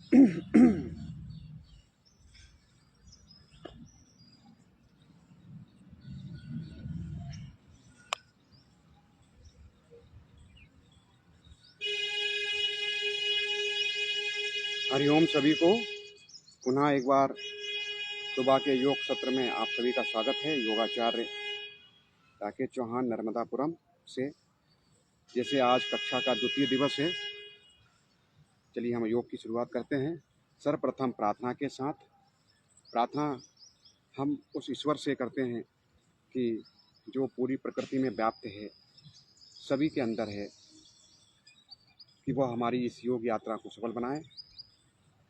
हरिओम सभी को पुनः एक बार सुबह के योग सत्र में आप सभी का स्वागत है। योगाचार्य राकेश चौहान नर्मदापुरम से। जैसे आज कक्षा का द्वितीय दिवस है, चलिए हम योग की शुरुआत करते हैं। सर्वप्रथम प्रार्थना के साथ। प्रार्थना हम उस ईश्वर से करते हैं कि जो पूरी प्रकृति में व्याप्त है, सभी के अंदर है, कि वह हमारी इस योग यात्रा को सफल बनाए।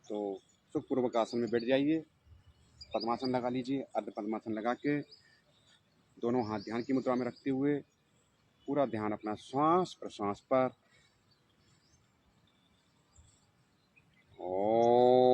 तो सुखपूर्वक आसन में बैठ जाइए, पद्मासन लगा लीजिए। अर्ध पद्मासन लगा के दोनों हाथ ध्यान की मुद्रा में रखते हुए पूरा ध्यान अपना श्वास प्रश्वास पर। ओम।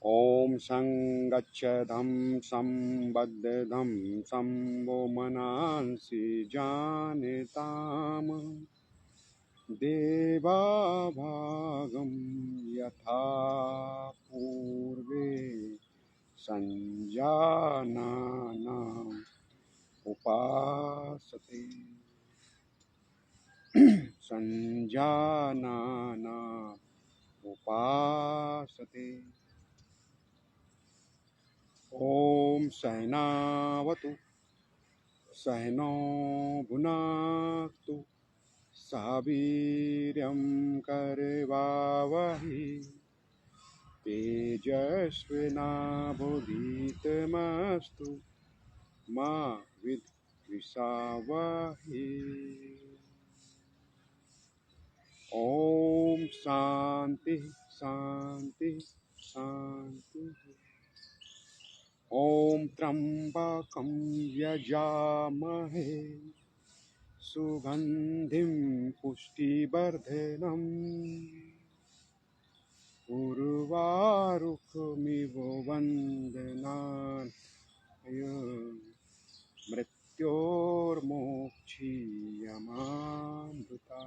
ओम संगच्छधं संबद्धं संवो मनांसि जानताम देवाभागं यथा पूर्वे संजानानाम् उपासते संजानानाम् उपासते। ओम सहनावतु सहनो भुनाक्तु सह वीर्यं करवावहै तेजस्विनावधीतमस्तु मा विद्विषावहै। ओम शांति शांति शांति। ओम त्र्यंबकं यजामहे सुगंधिं पुष्टिवर्धनम् उर्वारुकमिव वन्दनाय मृत्योर्मोक्षीयमामृता।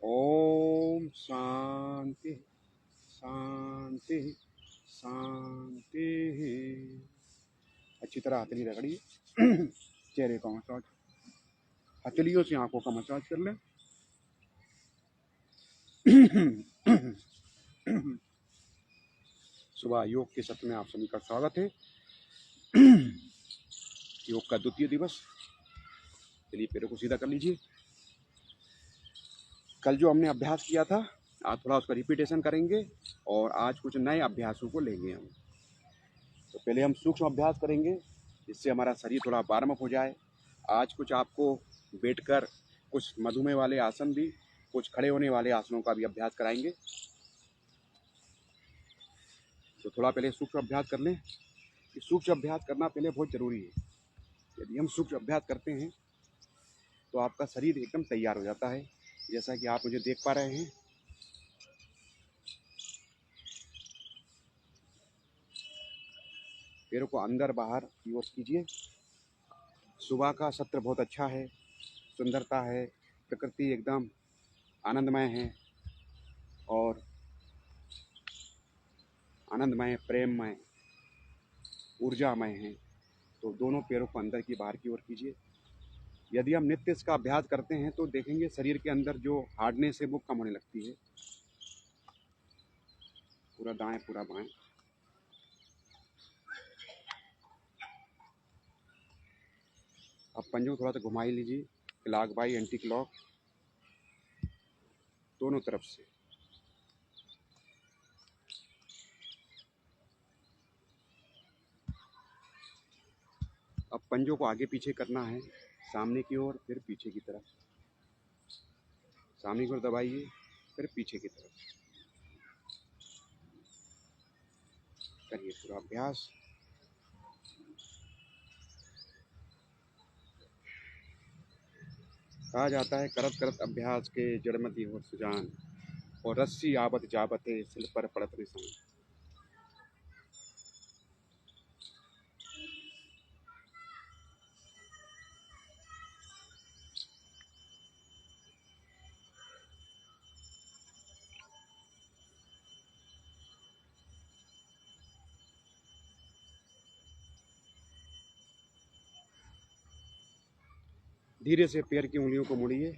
ओम शांति शांति शांति। अच्छी तरह हथेली रगड़िए। चेहरे का मसाज, हथेलियों से आंखों का मसाज कर लें। सुबह योग के सत्र में आप सभी का स्वागत है। योग का द्वितीय दिवस। चलिए पैरों को सीधा कर लीजिए। कल जो हमने अभ्यास किया था, आज थोड़ा उसका रिपीटेशन करेंगे और आज कुछ नए अभ्यासों को लेंगे हम। तो पहले हम सूक्ष्म अभ्यास करेंगे, जिससे हमारा शरीर थोड़ा वार्म अप हो जाए। आज कुछ आपको बैठकर कुछ मधुमेह वाले आसन भी, कुछ खड़े होने वाले आसनों का भी अभ्यास कराएंगे। तो थोड़ा पहले सूक्ष्म अभ्यास कर लें। कि सूक्ष्म अभ्यास करना पहले बहुत ज़रूरी है। यदि हम सूक्ष्म अभ्यास करते हैं तो आपका शरीर एकदम तैयार हो जाता है, जैसा कि आप मुझे देख पा रहे हैं। पैरों को अंदर बाहर की ओर कीजिए। सुबह का सत्र बहुत अच्छा है, सुंदरता है, प्रकृति एकदम आनंदमय है और आनंदमय, प्रेममय, ऊर्जामय है। तो दोनों पैरों को अंदर की बाहर की ओर कीजिए। यदि हम नित्य इसका अभ्यास करते हैं तो देखेंगे शरीर के अंदर जो हार्डनेस है वो कम होने लगती है। पूरा दाएं पूरा बाएं। अब पंजों को थोड़ा सा घुमा ही लीजिए, क्लॉक बाई एंटी क्लॉक, दोनों तरफ से। अब पंजों को आगे पीछे करना है, सामने की ओर फिर पीछे की तरफ, सामने की ओर दबाइए फिर पीछे की तरफ। करिए पूरा अभ्यास। कहा जाता है करत करत अभ्यास के जड़मति हो सुजान, और रस्सी आवत जाबते सिल पर पड़त निशान। धीरे से पैर की उंगलियों को मोड़िए।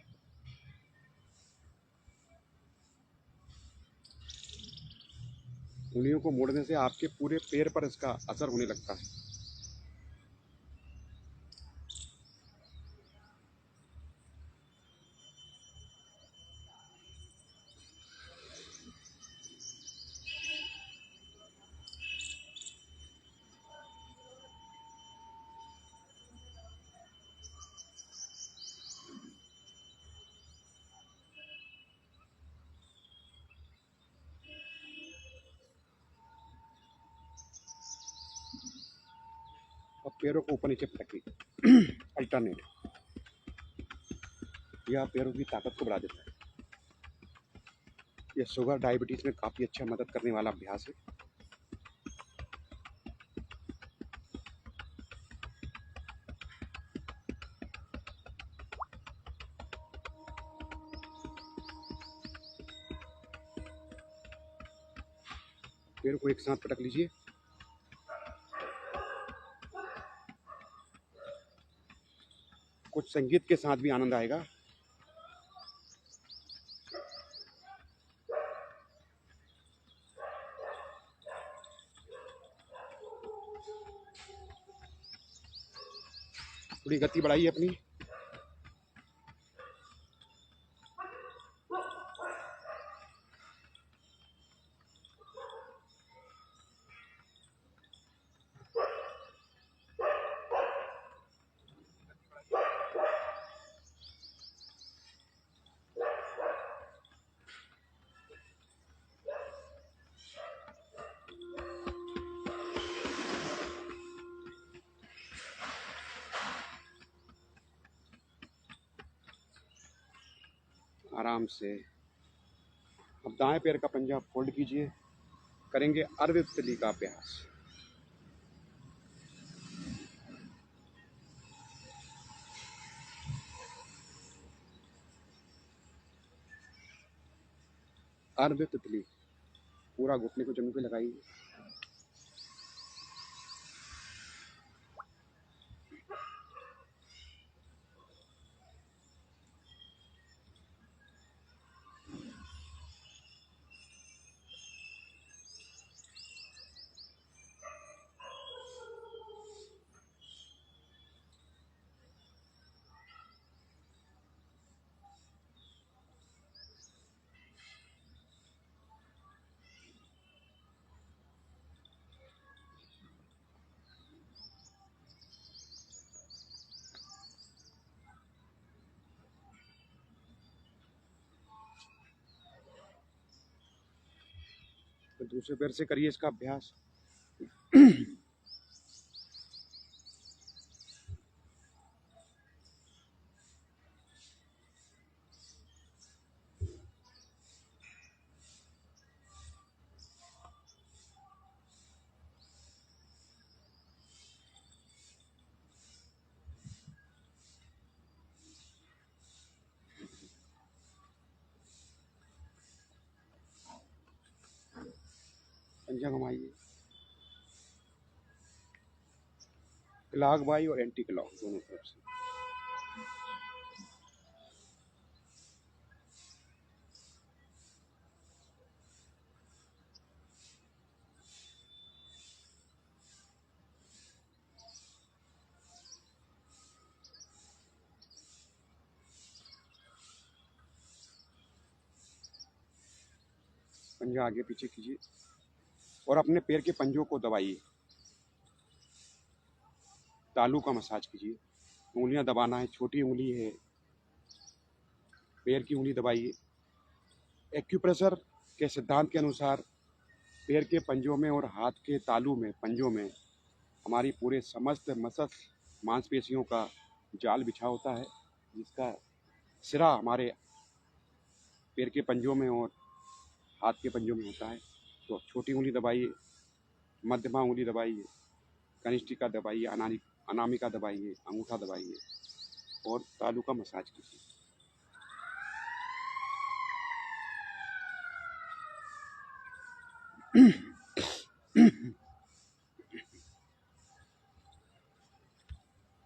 उंगलियों को मोड़ने से आपके पूरे पैर पर इसका असर होने लगता है। अब पैरों को ऊपर नीचे पटकिए अल्टरनेट। यह पैरों की ताकत को बढ़ा देता है। यह शुगर डायबिटीज में काफ़ी अच्छा मदद करने वाला अभ्यास है। पैरों को एक साथ पटक लीजिए। कुछ संगीत के साथ भी आनंद आएगा। थोड़ी गति बढ़ाइए अपनी। आराम से। अब दाएं पैर का पंजा फोल्ड कीजिए। करेंगे अर्ध तितली का अभ्यास। अर्ध तितली। पूरा घुटने को जमीन पे लगाइए। तो दूसरे पैर से करिए इसका अभ्यास। पंजा घुमाइए। क्लॉक बाई और एंटी क्लॉक दोनों तरफ से। पंजा आगे पीछे कीजिए और अपने पैर के पंजों को दबाइए तालू का मसाज कीजिए। उंगलियां दबाना है, छोटी उंगली है, पैर की उंगली दबाइए। एक्यूप्रेशर के सिद्धांत के अनुसार पैर के पंजों में और हाथ के तालू में, पंजों में हमारी पूरे समस्त मसल्स मांसपेशियों का जाल बिछा होता है, जिसका सिरा हमारे पैर के पंजों में और हाथ के पंजों में होता है। तो छोटी उंगली दबाइए, मध्यमा उंगली दबाइए, कनिष्ठिका दबाइए, अनामिका दबाइए, अंगूठा दबाइए और तालू का मसाज कीजिए।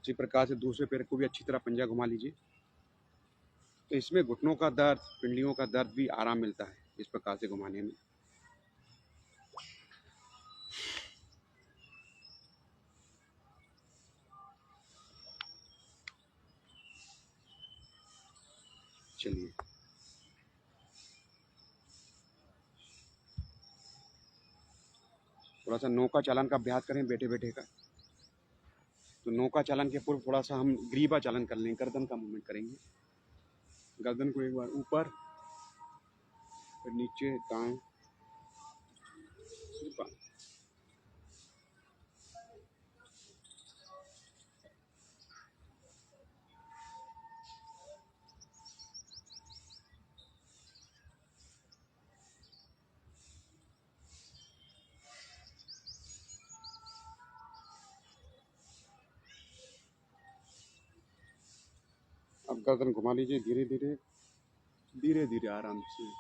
इसी प्रकार से दूसरे पैर को भी अच्छी तरह पंजा घुमा लीजिए। तो इसमें घुटनों का दर्द, पिंडलियों का दर्द भी आराम मिलता है इस प्रकार से घुमाने में। चलिए, थोड़ा सा नौका चालन का अभ्यास करें बैठे बैठे का। तो नौका चालन के पूर्व थोड़ा सा हम ग्रीवा चालन कर लें, गर्दन का मूवमेंट करेंगे। गर्दन को एक बार ऊपर, फिर नीचे, दाएं, बाएं। अब गर्दन घुमा लीजिए धीरे धीरे, धीरे धीरे आराम से।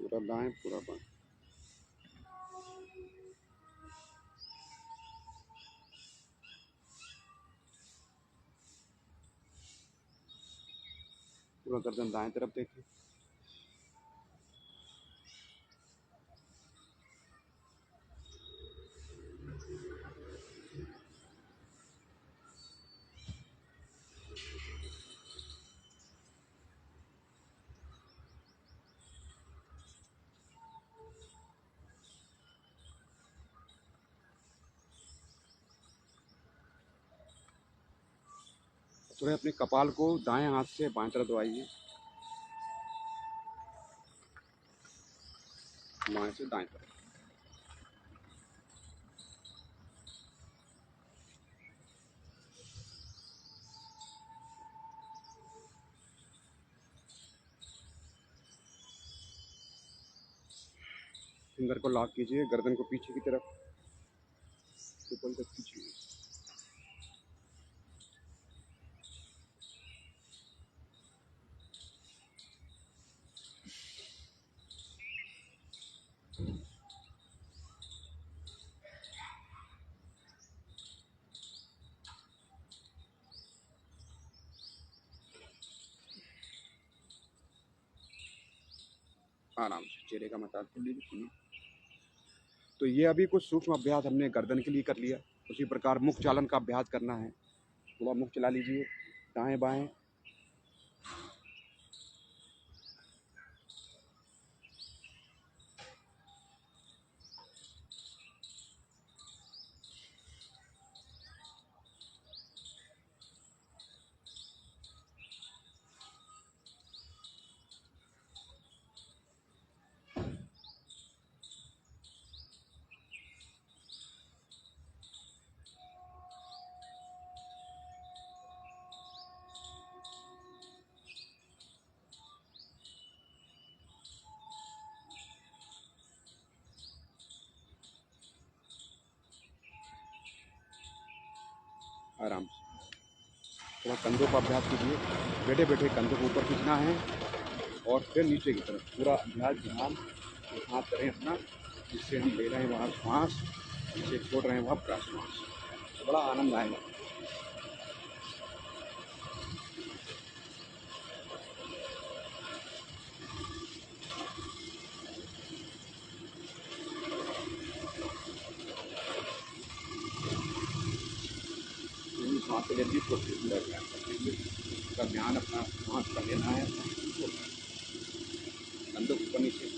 पूरा दाएं, पूरा बाएं। पूरा गर्दन दाएं तरफ देखें। थोड़े अपने कपाल को दाएं हाथ से बाएं तरफ दबाइए, बाएं से दाएं तरफ। फिंगर को लॉक कीजिए, गर्दन को पीछे की तरफ ऊपर तक खींचिए। आराम से चेहरे का मसाज कर लीजिए। तो ये अभी कुछ सूक्ष्म अभ्यास हमने गर्दन के लिए कर लिया। उसी प्रकार मुख चालन का अभ्यास करना है। थोड़ा मुख चला लीजिए, दाएं बाएं। आराम से। थोड़ा कंधों का अभ्यास कीजिए। बैठे बैठे कंधों को ऊपर खींचना है और फिर नीचे की तरफ पूरा अभ्यास ध्यान हाथ करें अपना, जिससे हम ले रहे हैं वहाँ श्वास, जिसे छोड़ रहे हैं वहाँ प्रश्वास। बड़ा आनंद आएगा। सांस से लेती तो उसका ध्यान अपना सांस कर लेना है, कंधों को ऊपर नीचे,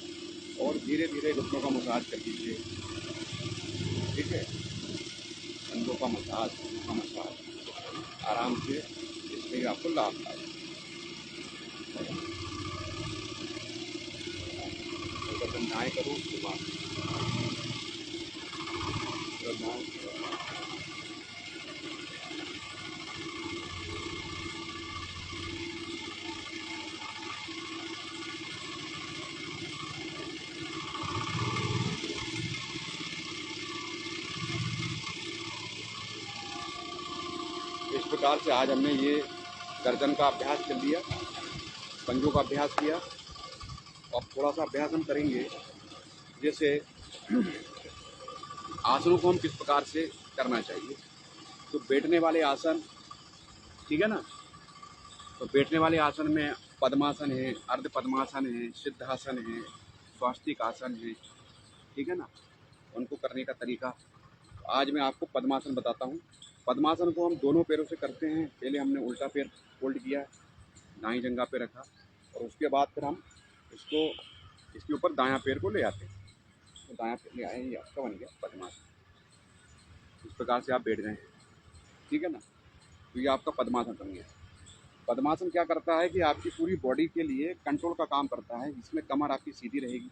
और धीरे धीरे घुटनों का मसाज कर दीजिए। ठीक है, कंधों का मसाज, घुटनों का मसाज आराम से, इसमें आपको लाभ आए। गर्दन दाएं करो, उसके बाद इस प्रकार से आज हमने ये गर्दन का अभ्यास कर लिया, पंजों का अभ्यास किया। अब थोड़ा सा अभ्यास हम करेंगे, जैसे आसनों को हम किस प्रकार से करना चाहिए। तो बैठने वाले आसन, ठीक है ना, तो बैठने वाले आसन में पद्मासन है, अर्ध पद्मासन है, सिद्धासन है, स्वास्तिक आसन है, ठीक है ना। उनको करने का तरीका आज मैं आपको पद्मासन बताता हूँ। पद्मासन को हम दोनों पैरों से करते हैं। पहले हमने उल्टा पैर फोल्ड किया, दाईं जंघा पे रखा, और उसके बाद फिर हम इसको इसके ऊपर दायां पैर को ले आते हैं। तो दायां पैर ले आए, ये आपका बन गया पद्मासन। इस प्रकार से आप बैठ गए हैं, ठीक है ना। तो ये आपका पद्मासन बन गया। पद्मासन क्या करता है कि आपकी पूरी बॉडी के लिए कंट्रोल का काम करता है। इसमें कमर आपकी सीधी रहेगी,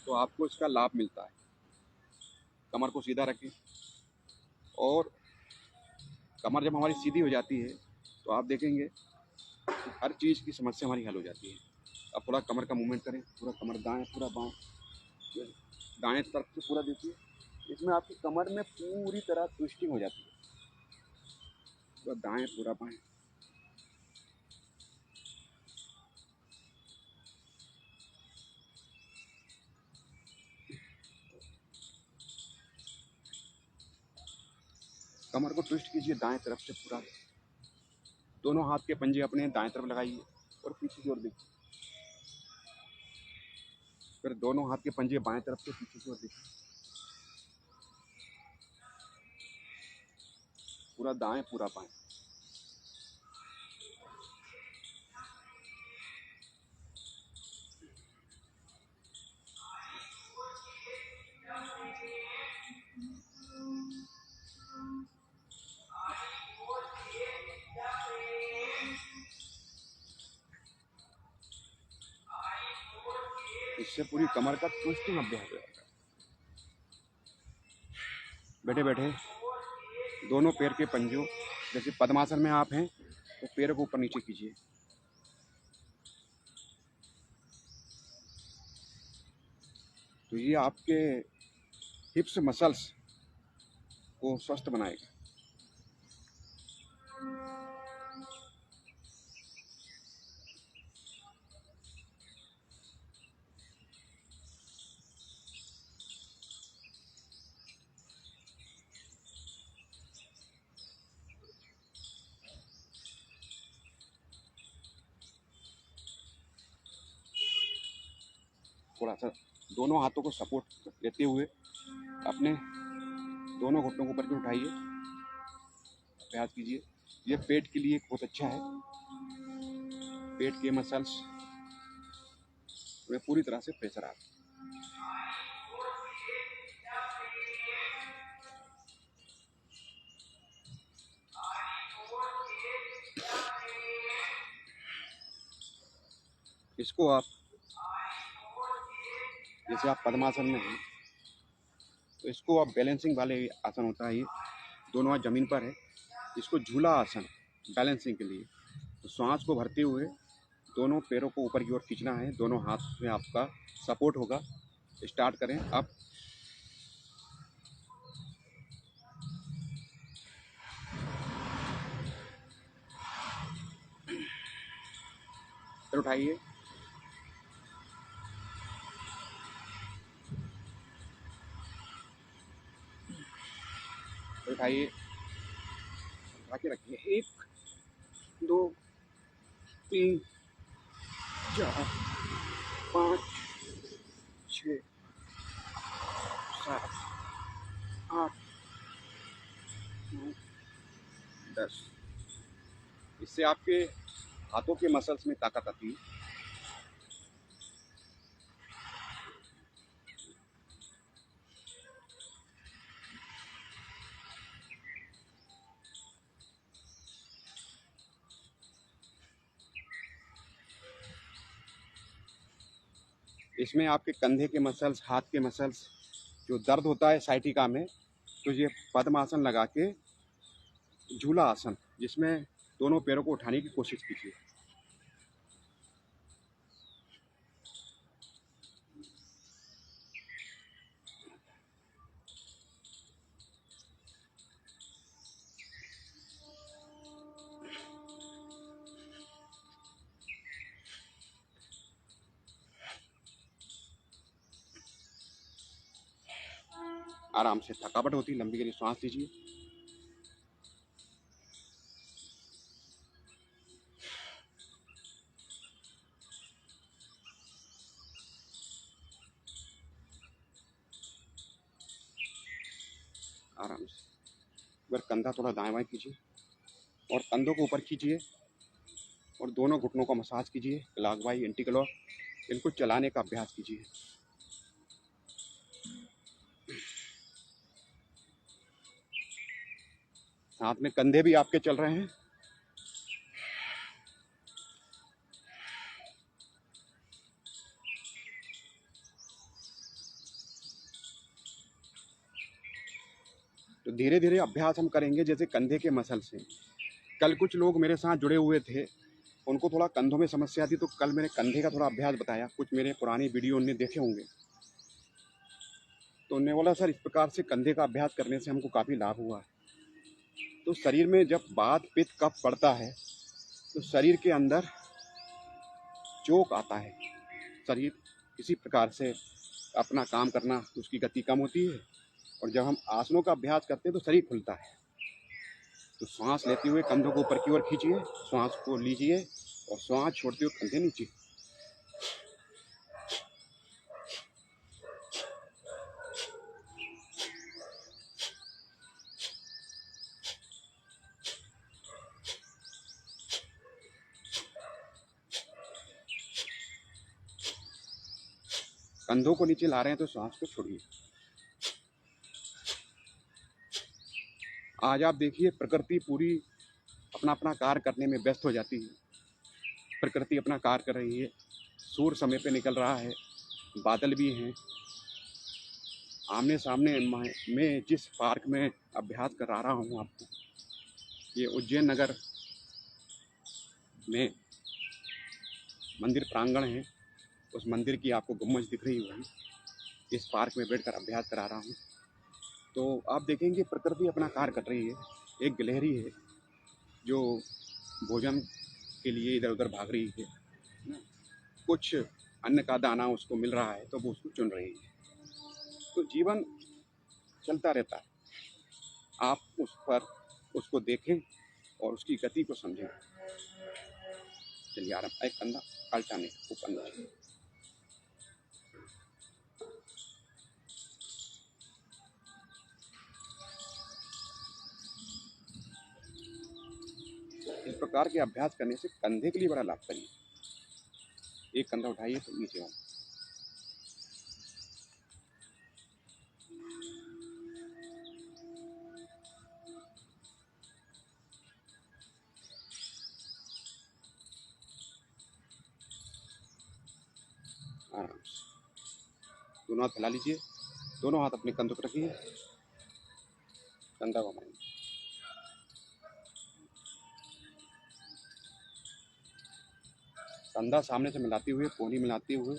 तो आपको इसका लाभ मिलता है। कमर को सीधा रखें, और कमर जब हमारी सीधी हो जाती है तो आप देखेंगे कि हर चीज़ की समस्या हमारी हल हो जाती है। अब थोड़ा कमर का मूवमेंट करें, पूरा कमर दाएं, पूरा बाएं, दाएं तरफ से पूरा देखिए। इसमें आपकी कमर में पूरी तरह ट्विस्टिंग हो जाती है, पूरा दाएं, पूरा बाएं। कमर को ट्विस्ट कीजिए दाएं तरफ से पूरा। दोनों हाथ के पंजे अपने दाएं तरफ लगाइए और पीछे की ओर देखिए। फिर दोनों हाथ के पंजे बाएं तरफ से पीछे की ओर देखिए। पूरा दाएं, पूरा बाएं। इससे पूरी कमर का ट्विस्टिंग अभ्यास हो जाता है। बैठे बैठे दोनों पैर के पंजों, जैसे पद्मासन में आप हैं तो पैरों को ऊपर नीचे कीजिए। तो ये आपके हिप्स मसल्स को स्वस्थ बनाएगा। थोड़ा सा दोनों हाथों को सपोर्ट लेते हुए अपने दोनों घुटनों को ऊपर की उठाइए, अभ्यास कीजिए। ये पेट के लिए बहुत अच्छा है। पेट के मसल्स में पूरी तरह से प्रेशर आ। इसको आप, जैसे आप पद्मासन में हैं तो इसको आप बैलेंसिंग वाले आसन होता है। ये दोनों हाथ जमीन पर है, इसको झूला आसन, बैलेंसिंग के लिए। तो सांस को भरते हुए दोनों पैरों को ऊपर की ओर खींचना है, दोनों हाथ में आपका सपोर्ट होगा। स्टार्ट करें अब। फिर उठाइए, फिर उठाइए, उठा के रखिए। 1 2 3 4 5 6 7 8 9 10। इससे आपके हाथों के मसल्स में ताकत आती है। इसमें आपके कंधे के मसल्स, हाथ के मसल्स, जो दर्द होता है साइटिका में, तो ये पद्मासन लगा के झूला आसन, जिसमें दोनों पैरों को उठाने की कोशिश कीजिए। आराम से, थकावट होती है, लंबी गहरी सांस लीजिए। आराम से एक बार कंधा थोड़ा दाएं बाएं कीजिए और कंधों को ऊपर खींचिए और दोनों घुटनों का मसाज कीजिए। क्लॉकवाइज, एंटी क्लॉक, इनको चलाने का अभ्यास कीजिए। साथ में कंधे भी आपके चल रहे हैं। तो धीरे धीरे अभ्यास हम करेंगे, जैसे कंधे के मसल से। कल कुछ लोग मेरे साथ जुड़े हुए थे, उनको थोड़ा कंधों में समस्या थी, तो कल मैंने कंधे का थोड़ा अभ्यास बताया। कुछ मेरे पुरानी वीडियो उनने देखे होंगे, तो उन्होंने बोला सर इस प्रकार से कंधे का अभ्यास करने से हमको काफ़ी लाभ हुआ है। तो शरीर में जब वात पित्त कफ बढ़ता है तो शरीर के अंदर चोक आता है, शरीर किसी प्रकार से अपना काम करना, उसकी गति कम होती है। और जब हम आसनों का अभ्यास करते हैं तो शरीर खुलता है। तो सांस लेते हुए कंधों को ऊपर की ओर खींचिए, सांस को लीजिए और सांस छोड़ते हुए कंधे नीचे। कंधों को नीचे ला रहे हैं तो सांस को छोड़िए। आज आप देखिए, प्रकृति पूरी अपना अपना कार्य करने में व्यस्त हो जाती है। प्रकृति अपना कार्य कर रही है, सूर्य समय पे निकल रहा है, बादल भी हैं। आमने सामने मैं जिस पार्क में अभ्यास करा रहा हूँ आपको, ये उज्जैन नगर में मंदिर प्रांगण है। उस मंदिर की आपको गुम्बज दिख रही होगी। इस पार्क में बैठकर अभ्यास करा रहा हूँ, तो आप देखेंगे प्रकृति अपना कार्य कर रही है। एक गिलहरी है जो भोजन के लिए इधर उधर भाग रही है, कुछ अन्न का दाना उसको मिल रहा है तो वो उसको चुन रही है। तो जीवन चलता रहता है, आप उस पर उसको देखें और उसकी गति को समझें। चलिए आराम, एक कंधा पलटाने ऊपर नीचे। इस प्रकार के अभ्यास करने से कंधे के लिए बड़ा लाभकारी है। एक कंधा उठाइए तो नीचे वाला, आराम से दोनों हाथ फैला लीजिए, दोनों हाथ अपने कंधों पर रखिए, कंधा घुमाएंगे। कंधा सामने से मिलाते हुए, कोहनी मिलाते हुए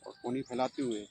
और कोहनी फैलाते हुए।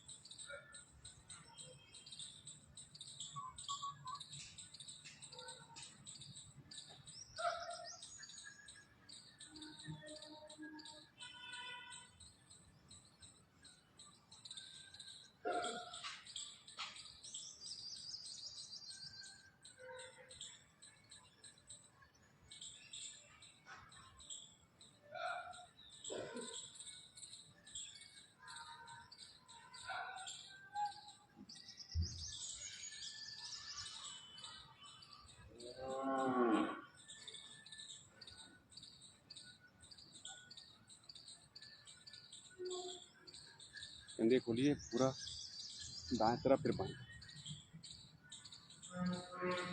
कंधे खोलिए पूरा दाएं तरफ, फिर बाएं।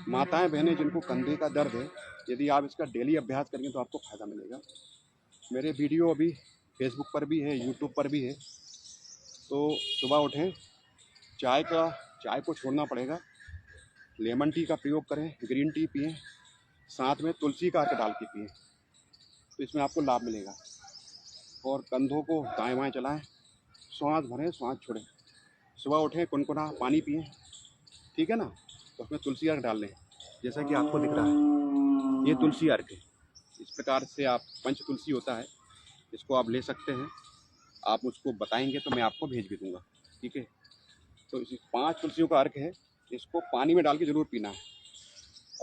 माताएं बहनें जिनको कंधे का दर्द है, यदि आप इसका डेली अभ्यास करेंगे तो आपको फ़ायदा मिलेगा। मेरे वीडियो अभी फेसबुक पर भी है, यूट्यूब पर भी है। तो सुबह उठें, चाय को छोड़ना पड़ेगा, लेमन टी का प्रयोग करें, ग्रीन टी पिएं, साथ में तुलसी का अर्क डाल के पिएं, तो इसमें आपको लाभ मिलेगा। और कंधों को दाएं बाएं चलाएं, श्वास भरें, श्वास छोड़ें। सुबह उठें, कुनकुना पानी पिएं, ठीक है ना। तो उसमें तुलसी अर्क डाल लें, जैसा कि आपको दिख रहा है, ये तुलसी अर्क है। इस प्रकार से आप पंच तुलसी होता है, इसको आप ले सकते हैं। आप उसको बताएंगे तो मैं आपको भेज भी दूँगा, ठीक है। तो इस 5 तुलसियों का अर्क है, इसको पानी में डाल के ज़रूर पीना है।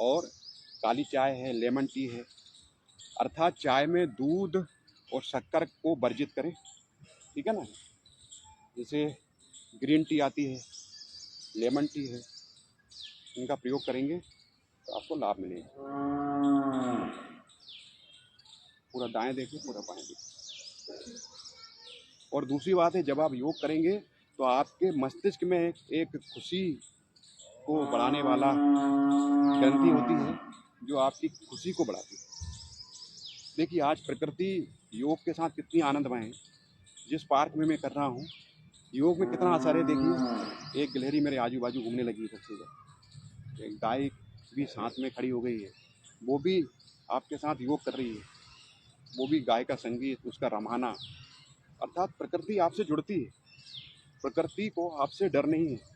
और काली चाय है, लेमन टी है, अर्थात चाय में दूध और शक्कर को वर्जित करें, ठीक है ना। जैसे ग्रीन टी आती है, लेमन टी है, इनका प्रयोग करेंगे तो आपको लाभ मिलेगा। पूरा दाएं देखिए, पूरा बाएं देखिए। और दूसरी बात है, जब आप योग करेंगे तो आपके मस्तिष्क में एक खुशी को बढ़ाने वाला ग्रंथि होती है, जो आपकी खुशी को बढ़ाती है। देखिए आज प्रकृति योग के साथ कितनी आनंदमय है। जिस पार्क में मैं कर रहा हूँ, योग में कितना असर है। देखिए एक गिलहरी मेरे आजू बाजू घूमने लगी है, सबसे ज़्यादा एक गाय भी साथ में खड़ी हो गई है, वो भी आपके साथ योग कर रही है। वो भी गाय का संगीत, उसका रमाना, अर्थात प्रकृति आपसे जुड़ती है। प्रकृति को आपसे डर नहीं है।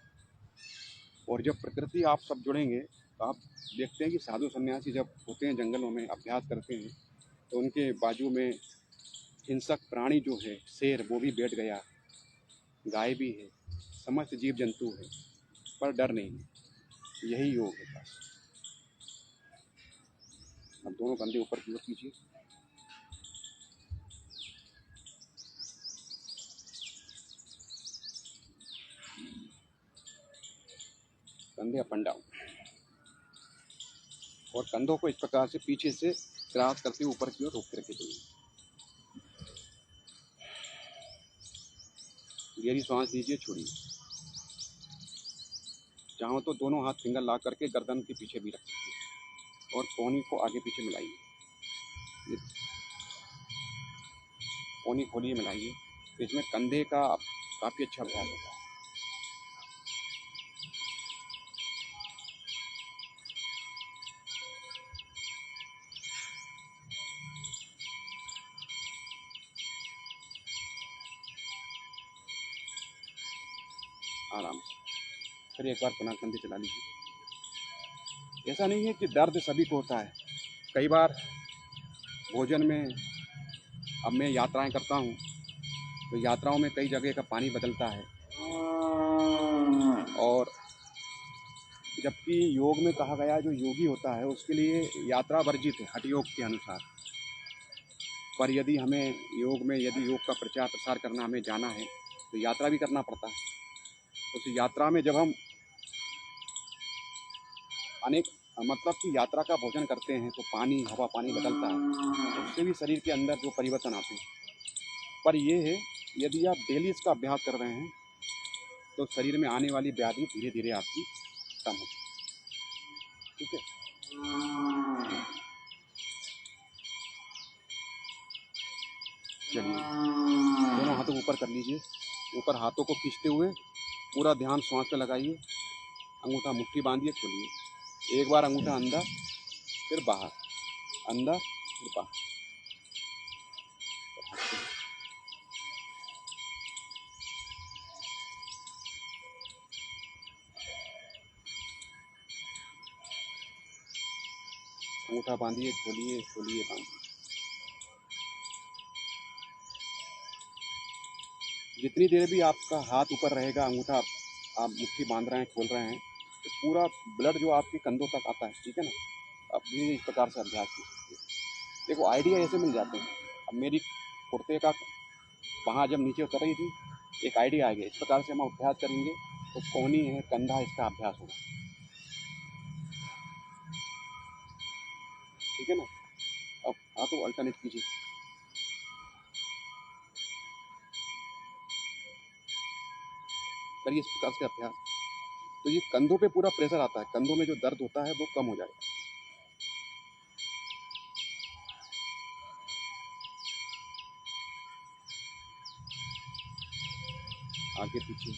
और जब प्रकृति आप सब जुड़ेंगे तो आप देखते हैं कि साधु सन्यासी जब होते हैं जंगलों में अभ्यास करते हैं, तो उनके बाजू में हिंसक प्राणी जो है, शेर, वो भी बैठ गया, गाय भी है, समस्त जीव जंतु है, पर डर नहीं है। यही योग है बस। अब दोनों कंधे ऊपर की ओर कीजिए। कंधे अप एंड डाउन, और कंधों को इस प्रकार से पीछे से क्रॉस करते हुए ऊपर की ओर रोक के रखे चाहिए। गहरी सांस लीजिए, छोड़िए। चाहो तो दोनों हाथ फिंगर ला करके गर्दन के पीछे भी रख सकते हैं, और कोहनी को आगे पीछे मिलाइए। कोहनी खोलिए, मिलाइए। तो इसमें कंधे का काफ़ी अच्छा अभ्यास होता है। आराम से फिर एक बार पुनः कंधे चला लीजिए। ऐसा नहीं है कि दर्द सभी को होता है। कई बार भोजन में, अब मैं यात्राएं करता हूँ तो यात्राओं में कई जगह का पानी बदलता है, और जबकि योग में कहा गया जो योगी होता है उसके लिए यात्रा वर्जित है हठ योग के अनुसार। पर यदि हमें योग में, यदि योग का प्रचार प्रसार करना, हमें जाना है तो यात्रा भी करना पड़ता है। उस यात्रा में जब हम अनेक, मतलब कि यात्रा का भोजन करते हैं तो पानी, हवा पानी बदलता है, उससे भी शरीर के अंदर जो परिवर्तन आते हैं। पर ये है, यदि आप डेली इसका अभ्यास कर रहे हैं तो शरीर में आने वाली व्याधि धीरे धीरे आपकी कम होगी, ठीक है। चलिए दोनों हाथों को ऊपर कर लीजिए। ऊपर हाथों को खींचते हुए पूरा ध्यान श्वास पे लगाइए। अंगूठा मुट्ठी बांधिए, खोलिए। एक बार अंगूठा अंदर, फिर बाहर, अंदर फिर बाहर। अंगूठा बांधिए, खोलिए, खोलिए, बांधिए। जितनी देर भी आपका हाथ ऊपर रहेगा, अंगूठा आप मुट्ठी बांध रहे हैं, खोल रहे हैं, तो पूरा ब्लड जो आपके कंधों तक आता है, ठीक है ना। अब भी इस प्रकार से अभ्यास कर सकते हैं। देखो आइडिया ऐसे मिल जाते हैं। अब मेरी कुर्ते का वहाँ जब नीचे उतर रही थी, एक आइडिया आ गया। इस प्रकार से हम अभ्यास करेंगे तो कोहनी है, कंधा, इसका अभ्यास होगा, ठीक है ना। अब हाथों अल्टरनेट कीजिए। करिए इस प्रकार से अभ्यास, तो ये कंधों पे पूरा प्रेशर आता है, कंधों में जो दर्द होता है वो कम हो जाएगा। आगे पीछे,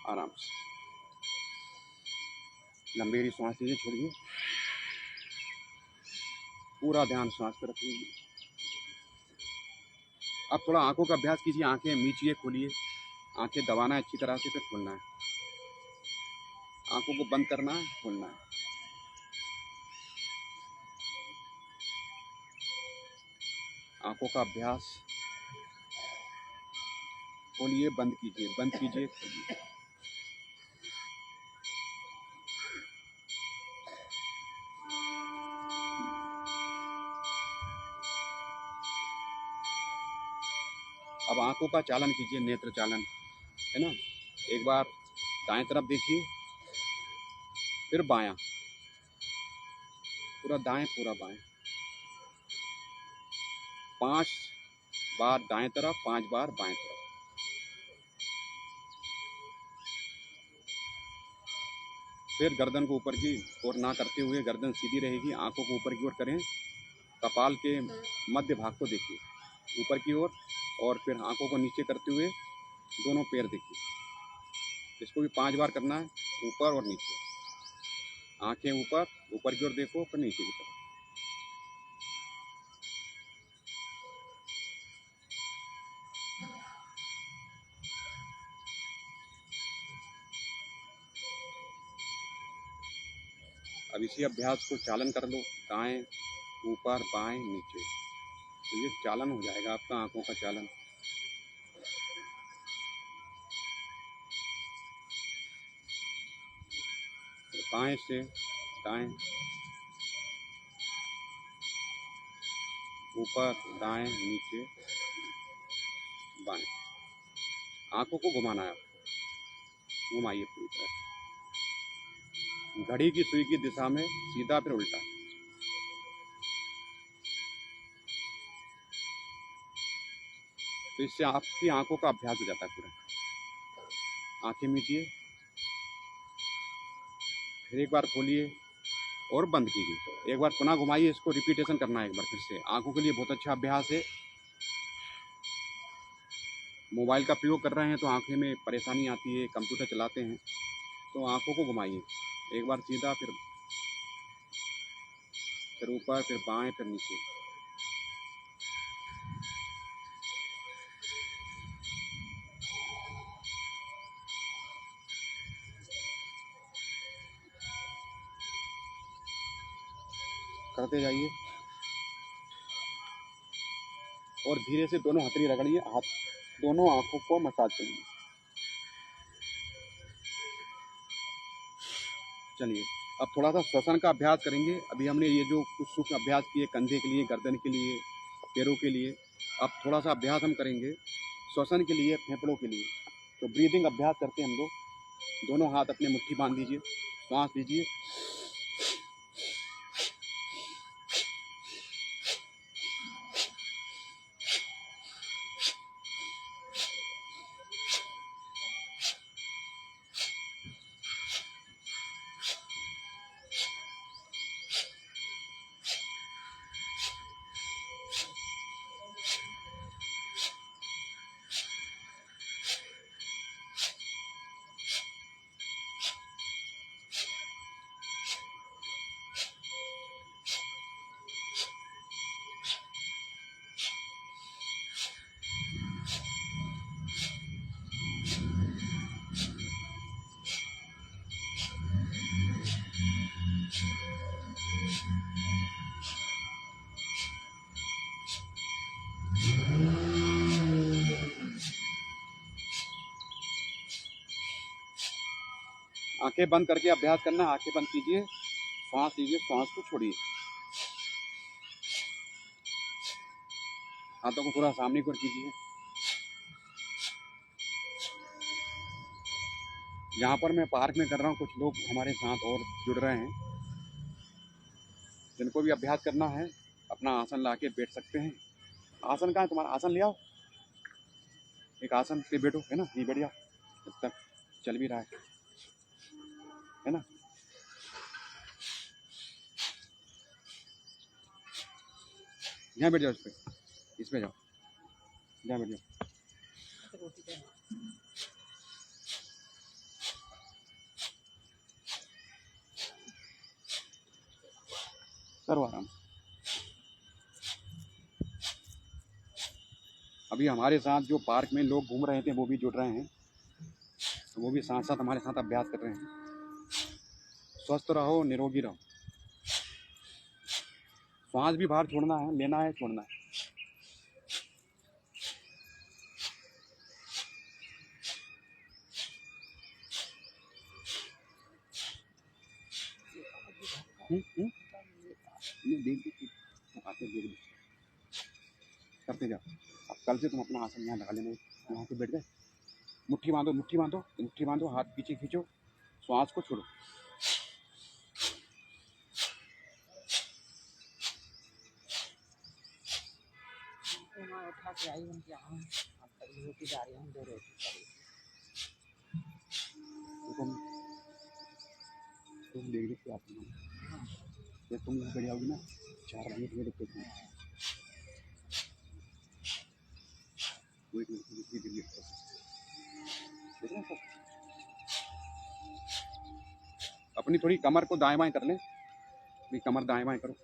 आराम से लंबी सांस लीजिए, छोड़िए, पूरा ध्यान सांस पर रखिए। अब थोड़ा आंखों का अभ्यास कीजिए, आंखें मीचिए, खोलिए, आंखें दबाना है अच्छी तरह से, फिर खोलना है, आंखों को बंद करना है, खोलना है। आंखों का अभ्यास, खोलिए, बंद कीजिए, बंद कीजिए, खोलिए। अब आंखों का चालन कीजिए, नेत्र चालन, है ना। एक बार दाएं तरफ देखिए, फिर बायां, पूरा दाएं, पूरा बाएं, 5 बार दाएं तरफ, 5 बार बाएं तरफ। फिर गर्दन को ऊपर की ओर ना करते हुए, गर्दन सीधी रहेगी, आंखों को ऊपर की ओर करें, कपाल के मध्य भाग को देखिए ऊपर की ओर, और फिर आंखों को नीचे करते हुए दोनों पैर देखिए। इसको भी 5 बार करना है, ऊपर और नीचे, आंखें ऊपर, ऊपर की ओर देखो, फिर नीचे की तरफ। अब इसी अभ्यास को चालन कर लो, दाएं ऊपर बाएं नीचे, तो ये चालन हो जाएगा आपका, आंखों का चालन। बाएं से दाएं, ऊपर दाएं नीचे बाएं, आंखों को घुमाना है आपको, घुमाइए पूरी तरह, घड़ी की सुई की दिशा में, सीधा फिर उल्टा। तो इससे आपकी आंखों का अभ्यास हो जाता है पूरा। आंखें मीचिए, फिर एक बार खोलिए और बंद कीजिए, एक बार पुनः घुमाइए, इसको रिपीटेशन करना है एक बार फिर से। आंखों के लिए बहुत अच्छा अभ्यास है। मोबाइल का प्रयोग कर रहे हैं तो आंखें में परेशानी आती है, कंप्यूटर चलाते हैं तो आंखों को घुमाइए, एक बार सीधा, फिर ऊपर, फिर बाएं, फिर नीचे। करते जाइए और धीरे से दोनों हथेली रगड़िए, हाथ दोनों आंखों को मसाज करिए। चलिए अब थोड़ा सा श्वसन का अभ्यास करेंगे। अभी हमने ये जो कुछ सूक्ष्म अभ्यास किए, कंधे के लिए, गर्दन के लिए, पैरों के लिए, अब थोड़ा सा अभ्यास हम करेंगे श्वसन के लिए, फेफड़ों के लिए। तो ब्रीदिंग अभ्यास करते हैं हम लोग। दोनों हाथ अपने मुट्ठी बांध दीजिए, सांस लीजिए, आंखें बंद करके अभ्यास करना। आंखें बंद कीजिए, सांस लीजिए, सांस को छोड़िए, हाथों को थोड़ा सामने की ओर कीजिए। यहाँ पर मैं पार्क में कर रहा हूँ, कुछ लोग हमारे साथ और जुड़ रहे हैं। जिनको भी अभ्यास करना है अपना आसन ला के बैठ सकते हैं। आसन कहाँ है तुम्हारा? आसन ले आओ, एक आसन पे बैठो, है ना, नहीं बैठ जाओ, जब तक चल भी रहा है ना। यहाँ बैठ जाओ, इस पे, इसमें जाओ, यहाँ बैठ जाओ। करो आराम। अभी हमारे साथ जो पार्क में लोग घूम रहे थे वो भी जुड़ रहे हैं, तो वो भी साथ साथ हमारे साथ अभ्यास कर रहे हैं। स्वस्थ रहो, निरोगी रहो। श्वास भी बाहर छोड़ना है, लेना है, छोड़ना है। आते देख करते जाओ। अब कल से तुम अपना आसन यहाँ लगा लेना, यहाँ पे बैठ गए, मुट्ठी बांधो, मुट्ठी बांधो, मुट्ठी बांधो, हाथ पीछे खींचो, श्वास को छोड़ो। उठा के आई हम यहाँ, अब रोटी जा रही हूँ, 2 रोटी तुम देख रही थी आप, जब तुम यहाँ बैठ जाओगी ना 4 बजे तुम्हें दिक्कत नहीं। अपनी थोड़ी कमर को दाएं बाएं कर ले, कमर दाएं बाएं करो।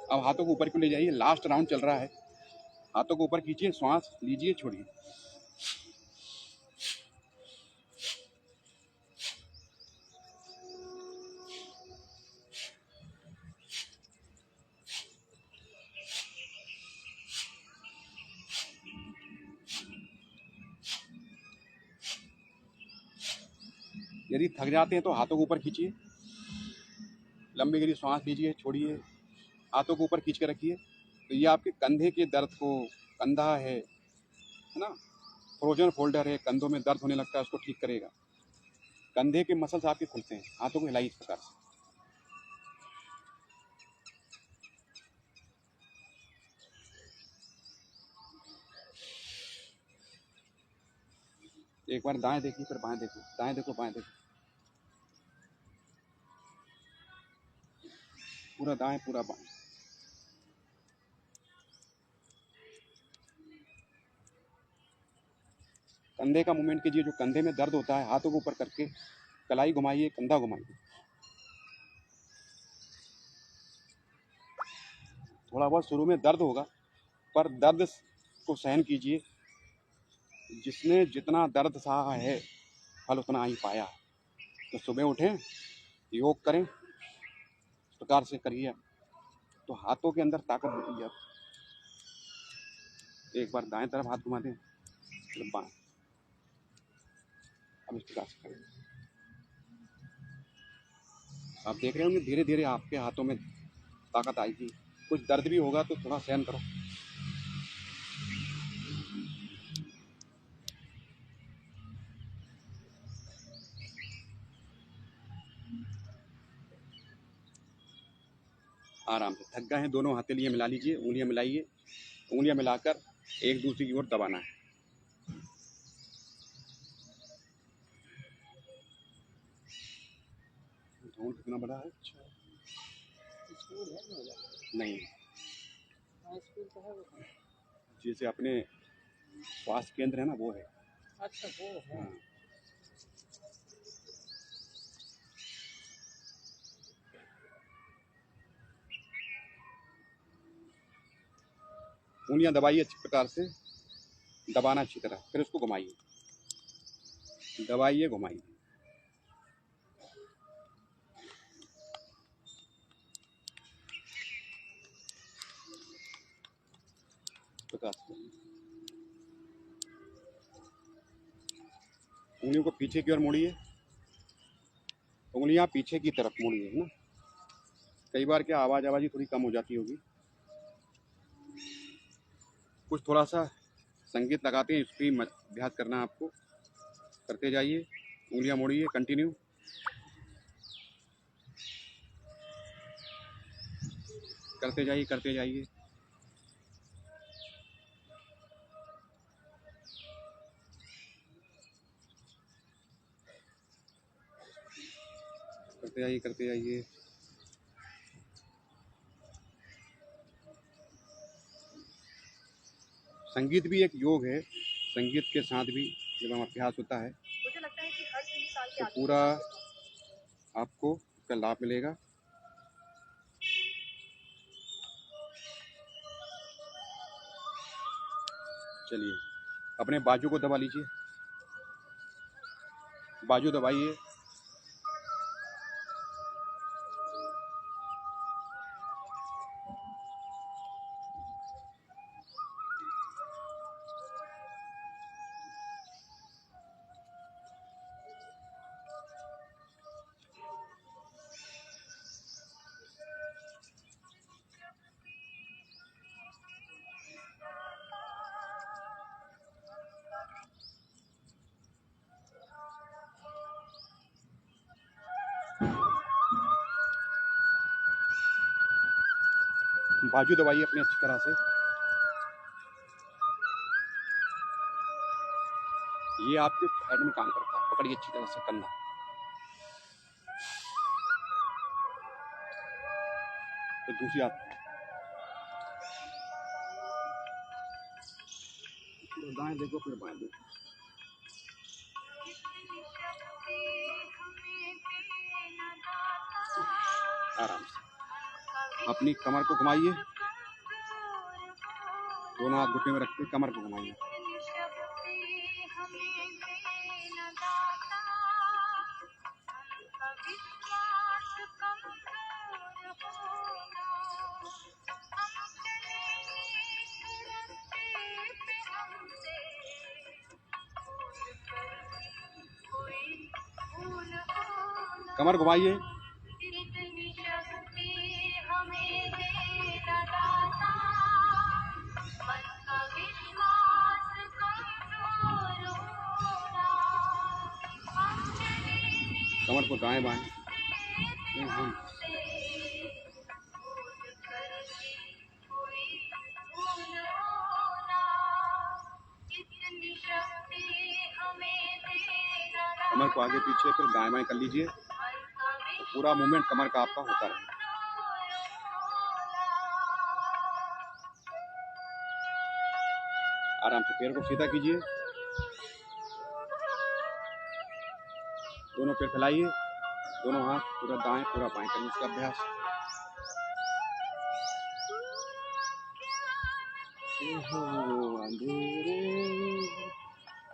अब हाथों को ऊपर क्यों ले जाइए, लास्ट राउंड चल रहा है। हाथों को ऊपर खींचिए, श्वास लीजिए, छोड़िए। यदि थक जाते हैं तो हाथों को ऊपर खींचिए, लंबी गहरी सांस लीजिए, छोड़िए, हाथों को ऊपर खींच के रखिए। तो ये आपके कंधे के दर्द को, कंधा है ना, फ्रोजन फोल्डर है, कंधों में दर्द होने लगता है, उसको ठीक करेगा। कंधे के मसल्स आपके खुलते हैं। हाथों को हिलाइए इस प्रकार से। एक बार दाएं देखिए, फिर बाएं देखो, दाएं देखो, बाएं देखो, पूरा दाएं, पूरा बाएं। कंधे का मूवमेंट कीजिए, जो कंधे में दर्द होता है हाथों को ऊपर करके कलाई घुमाइए, कंधा घुमाइए। थोड़ा बहुत शुरू में दर्द होगा, पर दर्द को सहन कीजिए। जिसने जितना दर्द सहा है फल उतना ही पाया। तो सुबह उठें, योग करें, इस प्रकार से करिए तो हाथों के अंदर ताकत बढ़ती है। एक बार दाएं तरफ हाथ घुमा दें, फिर बाएं, अब इस प्रकार से करें। आप देख रहे होंगे धीरे धीरे आपके हाथों में ताकत आएगी। कुछ दर्द भी होगा तो थोड़ा सहन करो। आराम से। थक गए हैं, दोनों हथेलियां मिला लीजिए, उंगलियां मिलाइए, उंगलियां मिलाकर एक दूसरे की ओर दबाना है। धूल कितना बड़ा है? नहीं, जैसे अपने स्वास्थ्य केंद्र है ना, वो है। अच्छा, वो है। हाँ। उंगलियां दबाइए अच्छी प्रकार से, दबाना अच्छी तरह, फिर उसको घुमाइए, दबाइए, घुमाइए। प्रकाश करिए। उंगलियों को पीछे की ओर मोड़िए, उंगलियां पीछे की तरफ मोड़िए, है ना। कई बार क्या आवाज़ थोड़ी कम हो जाती होगी। कुछ थोड़ा सा संगीत लगाते हैं, इस पर अभ्यास करना है आपको। करते जाइए, उंगलियां मोड़िए, कंटिन्यू करते जाइए, करते जाइए। करते जाइए, करते जाइए। संगीत भी एक योग है। संगीत के साथ भी जब हम अभ्यास होता है मुझे लगता है कि हर 3 साल के तो पूरा आपको इसका लाभ मिलेगा। चलिए, अपने बाजू को दबा लीजिए, बाजू दबाइए। बाजू दबाइए अपनी अच्छी तरह से। ये आपके हेड में काम करता है। पकड़िए अच्छी तरह से कंधा। फिर दूसरी हाथ दाएं देखो, फिर बाएं देखो। आराम से अपनी कमर को घुमाइए, दोनों हाथ घुटने में रख के कमर को घुमाइए। कमर घुमाइए। कमर को दाएं बाएं। कमर को आगे पीछे फिर दाएं बाएं कर लीजिए। तो पूरा मूवमेंट कमर का आपका होता रहे। आराम से पैर को सीधा कीजिए, दोनों पैर फैलाइए, दोनों हाथ पूरा दाएं पूरा बाएं करने का अभ्यास।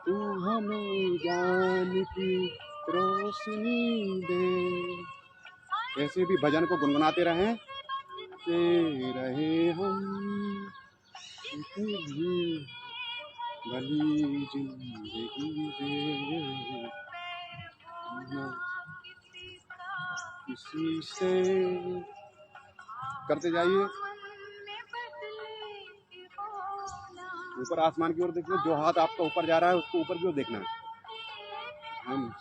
तू हमें ज्ञान की रोशनी दे। ऐसे भी भजन को गुनगुनाते रहें। रहे हम भली जिंदगी दे, किसी से करते जाइए। ऊपर आसमान की ओर देखिए, जो हाथ आपका ऊपर जा रहा है उसको ऊपर की ओर देखना है। हम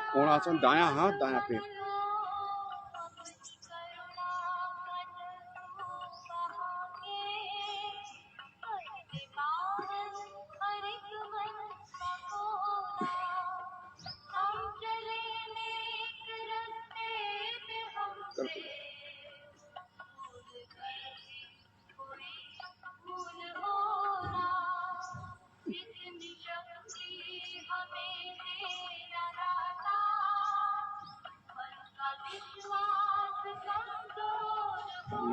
कोणासन, दायां हाथ दायां पैर।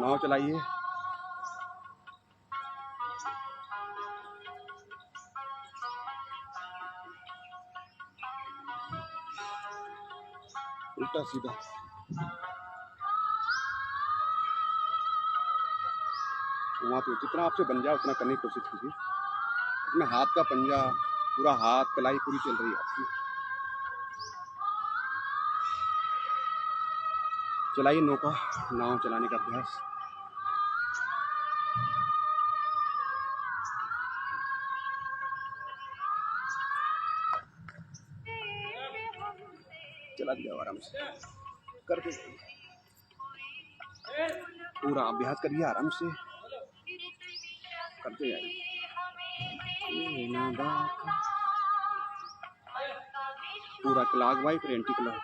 नाव चलाइए। उल्टा सीधा। वहाँ पे जितना आपसे बन जाए उतना करने की कोशिश कीजिए। इसमें हाथ का पंजा, पूरा हाथ, कलाई पूरी चल रही है आपकी। चलाइए नौका, नाव चलाने का अभ्यास। चला दिया आराम से, करते जाइए, पूरा अभ्यास करिए आराम से, करते जाइए। पूरा क्लॉक वाइज फिर एंटी क्लॉक।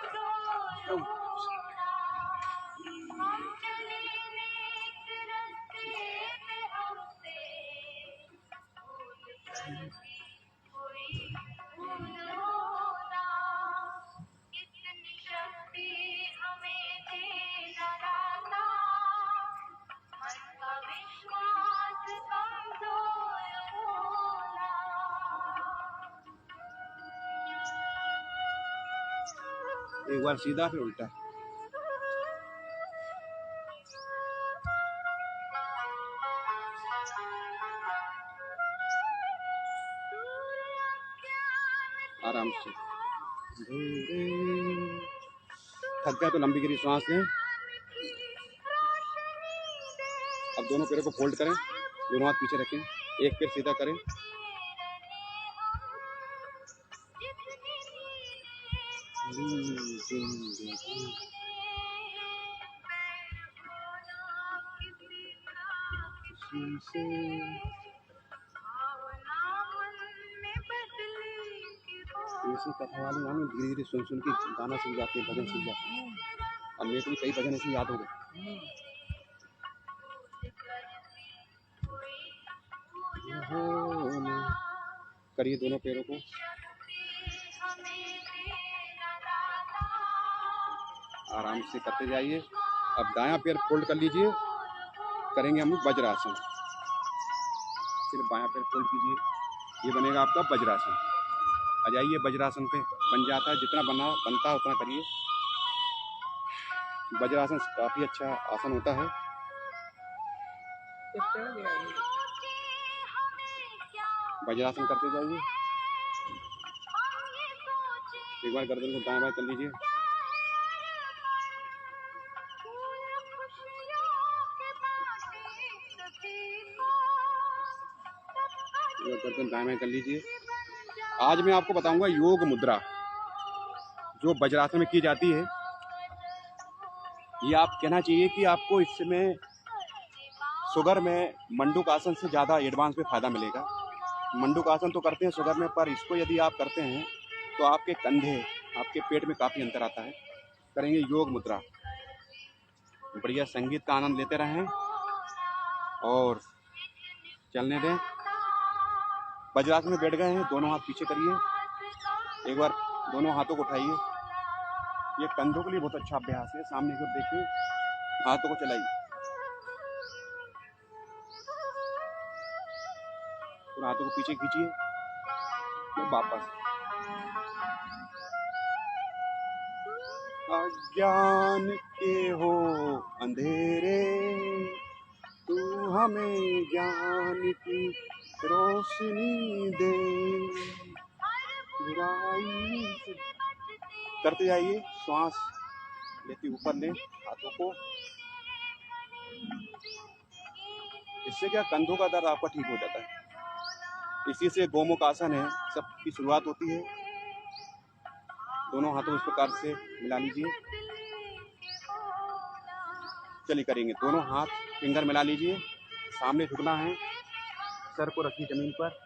एक बार सीधा फिर उल्टा। आराम से। थक गया तो लंबी गहरी सांस लें। अब दोनों पैरों को फोल्ड करें, दोनों हाथ पीछे रखें, एक पैर सीधा करें। ऐसी कथा वाली गाने धीरे धीरे सुन सुन के गाना सीख जाते हैं, भजन सीख जाते हैं। अब मेरे को भी कई भजन ऐसे याद हो गए। करिए दोनों पैरों को, आराम से करते जाइए। अब दायां पैर फोल्ड कर लीजिए, करेंगे हम वज्रासन। फिर बायां पैर फोल्ड कीजिए, ये बनेगा आपका वज्रासन। आ जाइए वज्रासन पे, बन जाता है, जितना बनता है उतना करिए। वज्रासन काफी अच्छा आसन होता है। वज्रासन करते जाइए। एक बार गर्दन को दाएं बाएं कर लीजिए। गर्दन दाएं बाएं कर लीजिए। आज मैं आपको बताऊंगा योग मुद्रा जो वज्रासन में की जाती है। ये आप कहना चाहिए कि आपको इसमें शुगर में मंडूक आसन से ज़्यादा एडवांस में फ़ायदा मिलेगा। मंडूक आसन तो करते हैं शुगर में, पर इसको यदि आप करते हैं तो आपके कंधे, आपके पेट में काफ़ी अंतर आता है। करेंगे योग मुद्रा। बढ़िया संगीत का आनंद लेते रहें और चलने दें। वज्रासन में बैठ गए हैं, दोनों हाथ पीछे करिए। एक बार दोनों हाथों को उठाइए। ये कंधों के लिए बहुत अच्छा अभ्यास है। सामने को देखिए, हाथों को चलाइए, पूरा हाथों को पीछे खींचिए, फिर वापस। अज्ञान के हो अंधेरे, तू हमें ज्ञान की रोशनी दे। बुराई करते जाइए, श्वास लेते ऊपर लें हाथों को। इससे क्या कंधों का दर्द आपका ठीक हो जाता है। इसी से गोमुख आसन है, सबकी शुरुआत होती है। दोनों हाथों इस प्रकार से मिला लीजिए। चलिए करेंगे, दोनों हाथ फिंगर मिला लीजिए, सामने झुकना है, सर को रखिए जमीन पर।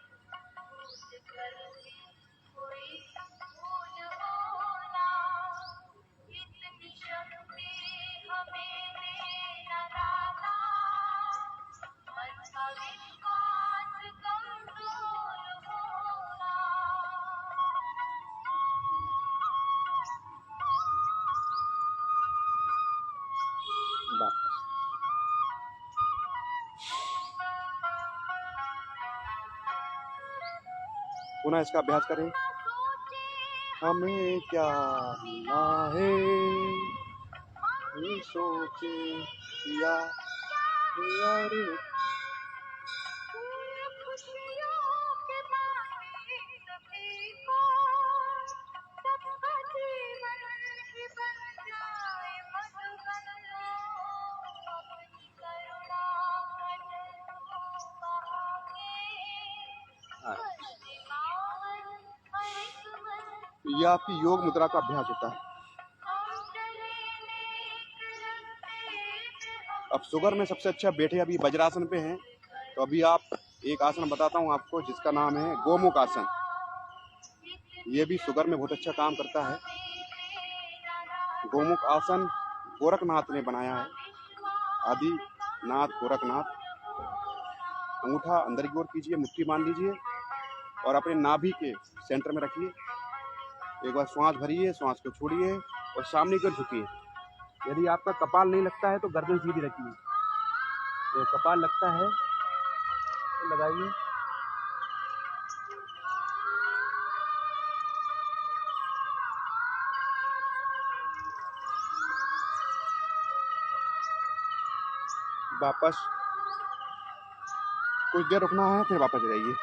पुनः इसका अभ्यास करें। हमें क्या मिला है ये सोचे या यार। यह आपकी योग मुद्रा का अभ्यास होता है। अब शुगर में सबसे अच्छा बैठे अभी वज्रासन पे हैं, तो अभी आप एक आसन बताता हूँ आपको जिसका नाम है गोमुख आसन। ये भी शुगर में बहुत अच्छा काम करता है। गोमुख आसन गोरखनाथ ने बनाया है, आदिनाथ गोरखनाथ। अंगूठा अंदर की ओर कीजिए, मुट्ठी बांध लीजिए और अपने नाभि के सेंटर में रखिए। एक बार श्वास भरिए, श्वास को छोड़िए और सामने की ओर झुकिए। यदि आपका कपाल नहीं लगता है तो गर्दन सीधी रखिए। तो कपाल लगता है तो लगाइए। वापस कुछ देर रुकना है, फिर वापस जाइए।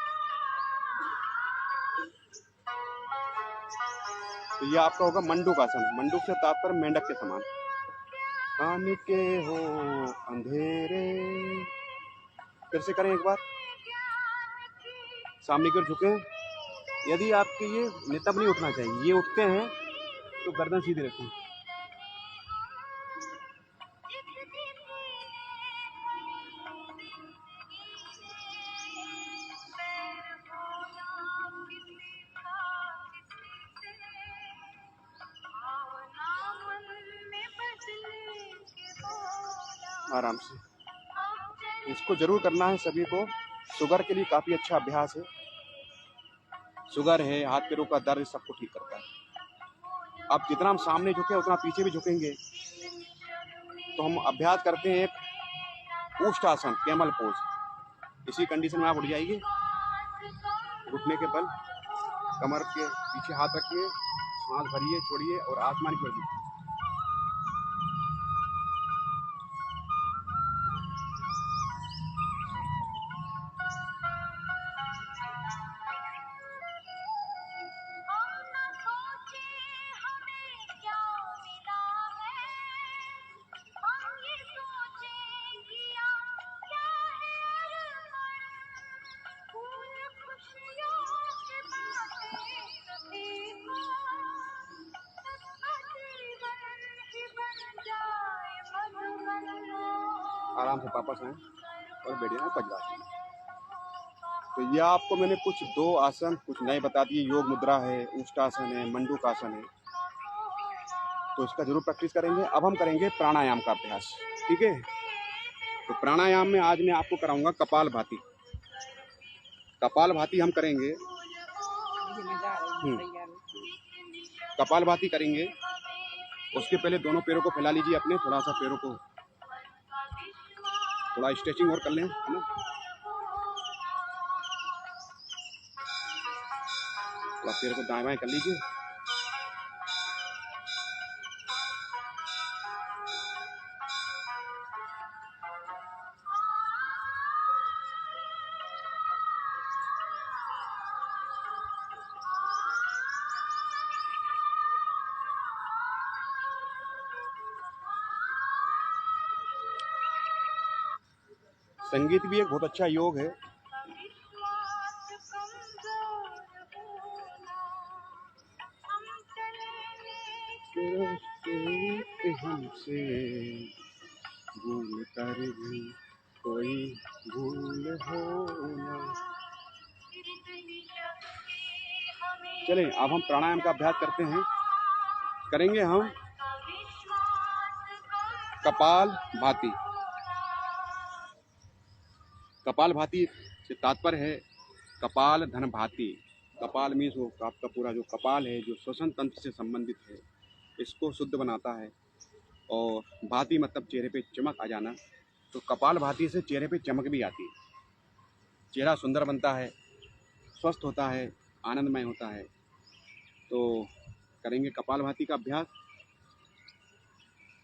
तो ये आपका होगा मंडूक आसन। मंडूक से तात्पर्य मेंढक के समान। कान के हो अंधेरे, फिर से करें एक बार। सामने की ओर झुकें। यदि आपके ये नितंब नहीं उठना चाहिए, ये उठते हैं तो गर्दन सीधी रखें। आराम से इसको जरूर करना है सभी को। शुगर के लिए काफी अच्छा अभ्यास है। शुगर है, हाथ पैरों का दर्द, सबको ठीक करता है। अब जितना हम सामने झुके उतना पीछे भी झुकेंगे। तो हम अभ्यास करते हैं एक ऊष्ट आसन, कैमल पोज। इसी कंडीशन में आप उठ जाइए। घुटने के बल कमर के पीछे हाथ रखिए, सांस भरिए, छोड़िए और आसमान की ओर देखिए। आराम से वापस आए और बैठ जाए वज्रासन। तो यह आपको मैंने कुछ 2 आसन कुछ नए बता दिए। योग मुद्रा है, ऊष्टासन है, मंडूक आसन है। तो इसका जरूर प्रैक्टिस करेंगे। अब हम करेंगे प्राणायाम का अभ्यास, ठीक है। तो प्राणायाम में आज मैं आपको कराऊंगा कपाल भाती। कपाल भाती हम करेंगे। कपाल भाती करेंगे। उसके पहले दोनों पैरों को फैला लीजिए अपने, थोड़ा सा पैरों को थोड़ा स्ट्रेचिंग और कर लें, है ना। थोड़ा पैर को दाएं बाएं कर लीजिए। संगीत भी एक बहुत अच्छा योग है। हमसे भूल कर भी कोई भूल हो ना। चलें अब हम प्राणायाम का अभ्यास करते हैं। करेंगे हम कपाल भाती। कपाल भाती से तात्पर्य है कपाल धन भाती। कपाल मीन्स वो आपका पूरा जो कपाल है, जो श्वसन तंत्र से संबंधित है, इसको शुद्ध बनाता है। और भाती मतलब चेहरे पे चमक आ जाना। तो कपाल भाती से चेहरे पे चमक भी आती है, चेहरा सुंदर बनता है, स्वस्थ होता है, आनंदमय होता है। तो करेंगे कपालभाति का अभ्यास।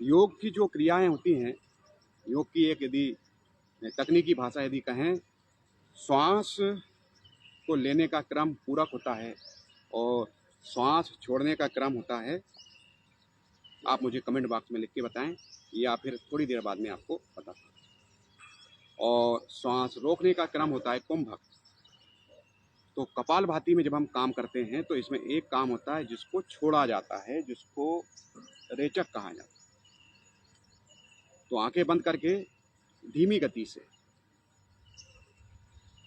योग की जो क्रियाएं होती हैं, योग की एक यदि तकनीकी भाषा यदि कहें, श्वास को लेने का क्रम पूरक होता है और श्वास छोड़ने का क्रम होता है। आप मुझे कमेंट बॉक्स में लिख के बताएं या फिर थोड़ी देर बाद में आपको बताता हूँ। और श्वास रोकने का क्रम होता है कुंभक। तो कपालभाति में जब हम काम करते हैं तो इसमें एक काम होता है जिसको छोड़ा जाता है, जिसको रेचक कहा जाता है। तो आंखें बंद करके धीमी गति से,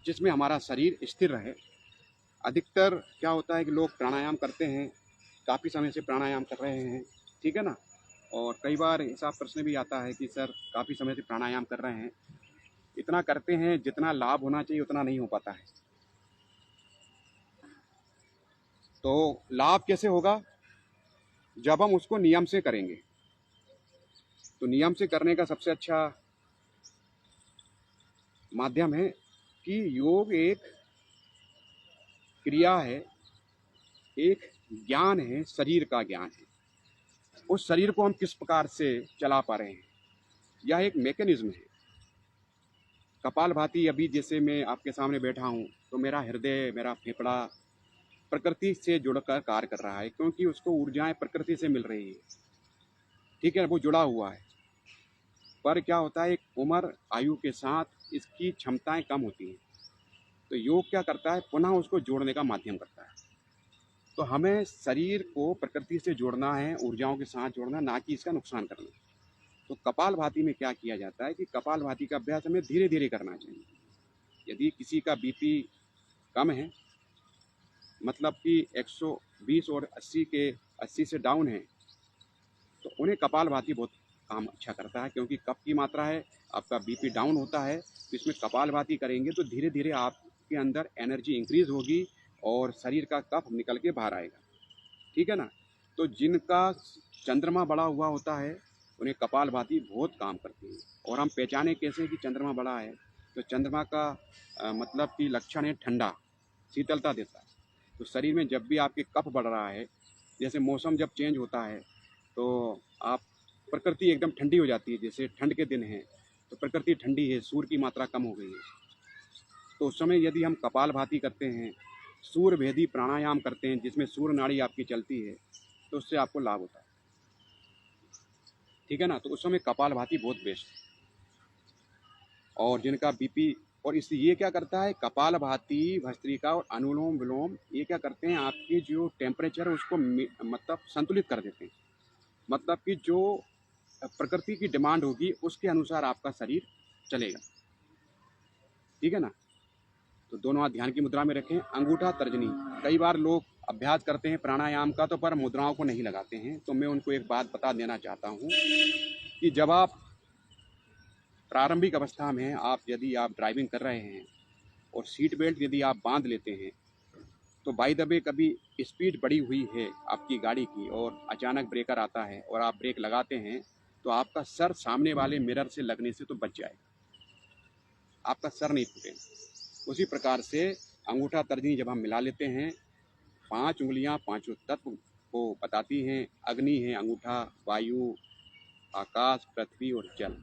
जिसमें हमारा शरीर स्थिर रहे। अधिकतर क्या होता है कि लोग प्राणायाम करते हैं, काफ़ी समय से प्राणायाम कर रहे हैं, ठीक है ना। और कई बार ऐसा प्रश्न भी आता है कि सर काफ़ी समय से प्राणायाम कर रहे हैं, इतना करते हैं जितना लाभ होना चाहिए उतना नहीं हो पाता है। तो लाभ कैसे होगा? जब हम उसको नियम से करेंगे। तो नियम से करने का सबसे अच्छा माध्यम है कि योग एक क्रिया है, एक ज्ञान है, शरीर का ज्ञान है। उस शरीर को हम किस प्रकार से चला पा रहे हैं, यह एक मैकेनिज्म है। कपालभाति अभी जैसे मैं आपके सामने बैठा हूँ तो मेरा हृदय, मेरा फेफड़ा प्रकृति से जुड़कर कार्य कर रहा है, क्योंकि उसको ऊर्जाएं प्रकृति से मिल रही है, ठीक है, वो जुड़ा हुआ है। पर क्या होता है, एक उम्र आयु के साथ इसकी क्षमताएं कम होती हैं। तो योग क्या करता है, पुनः उसको जोड़ने का माध्यम करता है। तो हमें शरीर को प्रकृति से जोड़ना है, ऊर्जाओं के साथ जोड़ना, ना कि इसका नुकसान करना। तो कपालभाति में क्या किया जाता है कि कपालभाति का अभ्यास हमें धीरे धीरे करना चाहिए। यदि किसी का बीपी कम है, मतलब कि 120 और 80 से डाउन है, तो उन्हें कपालभाति बहुत काम अच्छा करता है, क्योंकि कफ की मात्रा है, आपका बीपी डाउन होता है। तो इसमें कपालभाति करेंगे तो धीरे धीरे आपके अंदर एनर्जी इंक्रीज होगी और शरीर का कफ निकल के बाहर आएगा, ठीक है ना। तो जिनका चंद्रमा बड़ा हुआ होता है उन्हें कपालभाति बहुत काम करती है। और हम पहचाने कैसे कि चंद्रमा बड़ा है? तो चंद्रमा का मतलब कि लक्षण है ठंडा, शीतलता देता है। तो शरीर में जब भी आपके कफ बढ़ रहा है, जैसे मौसम जब चेंज होता है तो आप प्रकृति एकदम ठंडी हो जाती है। जैसे ठंड के दिन हैं तो प्रकृति ठंडी है, सूर्य की मात्रा कम हो गई है। तो उस समय यदि हम कपालभाति करते हैं, सूर्य भेदी प्राणायाम करते हैं जिसमें सूर्य नाड़ी आपकी चलती है, तो उससे आपको लाभ होता है, ठीक है ना। तो उस समय कपालभाति बहुत बेस्ट है। और जिनका बीपी, और इसलिए ये क्या करता है, कपालभाति, भस्त्रिका और अनुलोम विलोम, ये क्या करते हैं, आपकी जो टेम्परेचर है उसको मतलब संतुलित कर देते हैं। मतलब कि जो प्रकृति की डिमांड होगी उसके अनुसार आपका शरीर चलेगा, ठीक है ना। तो दोनों हाथ ध्यान की मुद्रा में रखें, अंगूठा तर्जनी। कई बार लोग अभ्यास करते हैं प्राणायाम का तो पर मुद्राओं को नहीं लगाते हैं। तो मैं उनको एक बात बता देना चाहता हूँ कि जब आप प्रारंभिक अवस्था में, आप यदि आप ड्राइविंग कर रहे हैं और सीट बेल्ट यदि आप बांध लेते हैं, तो बाय द वे कभी स्पीड बढ़ी हुई है आपकी गाड़ी की और अचानक ब्रेकर आता है और आप ब्रेक लगाते हैं, तो आपका सर सामने वाले मिरर से लगने से तो बच जाएगा, आपका सर नहीं फूटेगा। उसी प्रकार से अंगूठा तर्जनी जब हम मिला लेते हैं, 5 उंगलियां पांचों तत्व को बताती हैं। अग्नि है अंगूठा, वायु, आकाश, पृथ्वी और जल।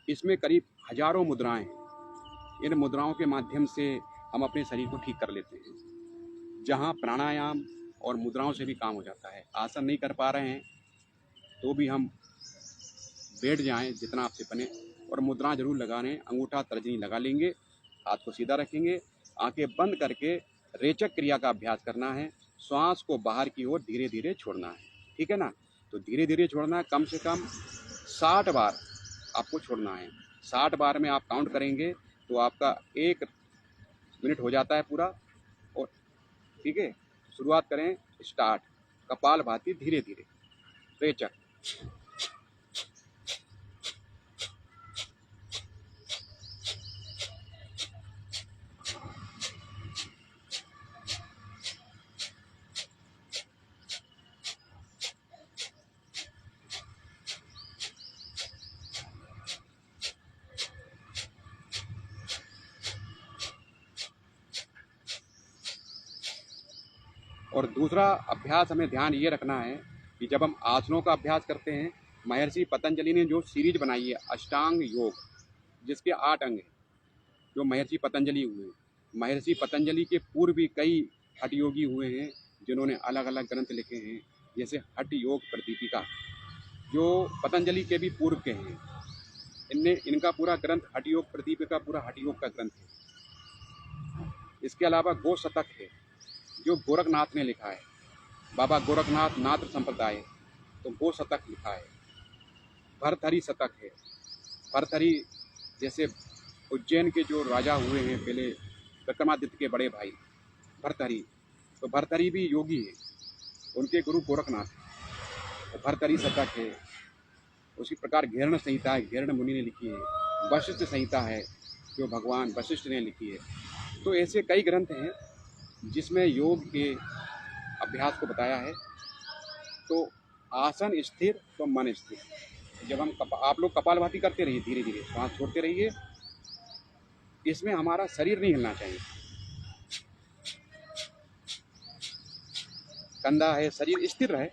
इसमें करीब हजारों मुद्राएं हैं। इन मुद्राओं के माध्यम से हम अपने शरीर को ठीक कर लेते हैं। जहां प्राणायाम और मुद्राओं से भी काम हो जाता है। आसन नहीं कर पा रहे हैं तो भी हम बैठ जाएं जितना आपसे बने, और मुद्रा जरूर लगाने। अंगूठा तर्जनी लगा लेंगे, हाथ को सीधा रखेंगे, आंखें बंद करके रेचक क्रिया का अभ्यास करना है। श्वास को बाहर की ओर धीरे धीरे छोड़ना है, ठीक है ना। तो धीरे धीरे छोड़ना है, कम से कम 60 बार आपको छोड़ना है। 60 बार में आप काउंट करेंगे तो आपका 1 मिनट हो जाता है पूरा। और ठीक है, शुरुआत करें, स्टार्ट। कपालभाति धीरे धीरे, रेचक। और दूसरा अभ्यास हमें ध्यान ये रखना है कि जब हम आसनों का अभ्यास करते हैं, महर्षि पतंजलि ने जो सीरीज बनाई है अष्टांग योग, जिसके 8 अंग हैं, जो महर्षि पतंजलि हुए, महर्षि पतंजलि के पूर्व भी कई हठ योगी हुए हैं जिन्होंने अलग अलग ग्रंथ लिखे हैं, जैसे हठ योग प्रदीपिका, जो पतंजलि के भी पूर्व के हैं। इनका पूरा ग्रंथ हठ योग प्रदीपिका पूरा हठ योग का ग्रंथ है। इसके अलावा गो शतक है जो गोरखनाथ ने लिखा है, बाबा गोरखनाथ नाथ संप्रदाय, तो गो शतक लिखा है। भरथरी शतक है। भरथरी जैसे उज्जैन के जो राजा हुए हैं पहले, विक्रमादित्य के बड़े भाई भरथरी, तो भरथरी भी योगी है, उनके गुरु गोरखनाथ, तो भरथरी शतक है। उसी प्रकार घेरण संहिता है, घेरण मुनि ने लिखी है। वशिष्ठ संहिता है जो भगवान वशिष्ठ ने लिखी है। तो ऐसे कई ग्रंथ हैं जिसमें योग के अभ्यास को बताया है। तो आसन स्थिर तो मन स्थिर। जब हम आप लोग कपालभाति करते रहिए, धीरे धीरे सांस छोड़ते रहिए, इसमें हमारा शरीर नहीं हिलना चाहिए, कंधा है, शरीर स्थिर रहे,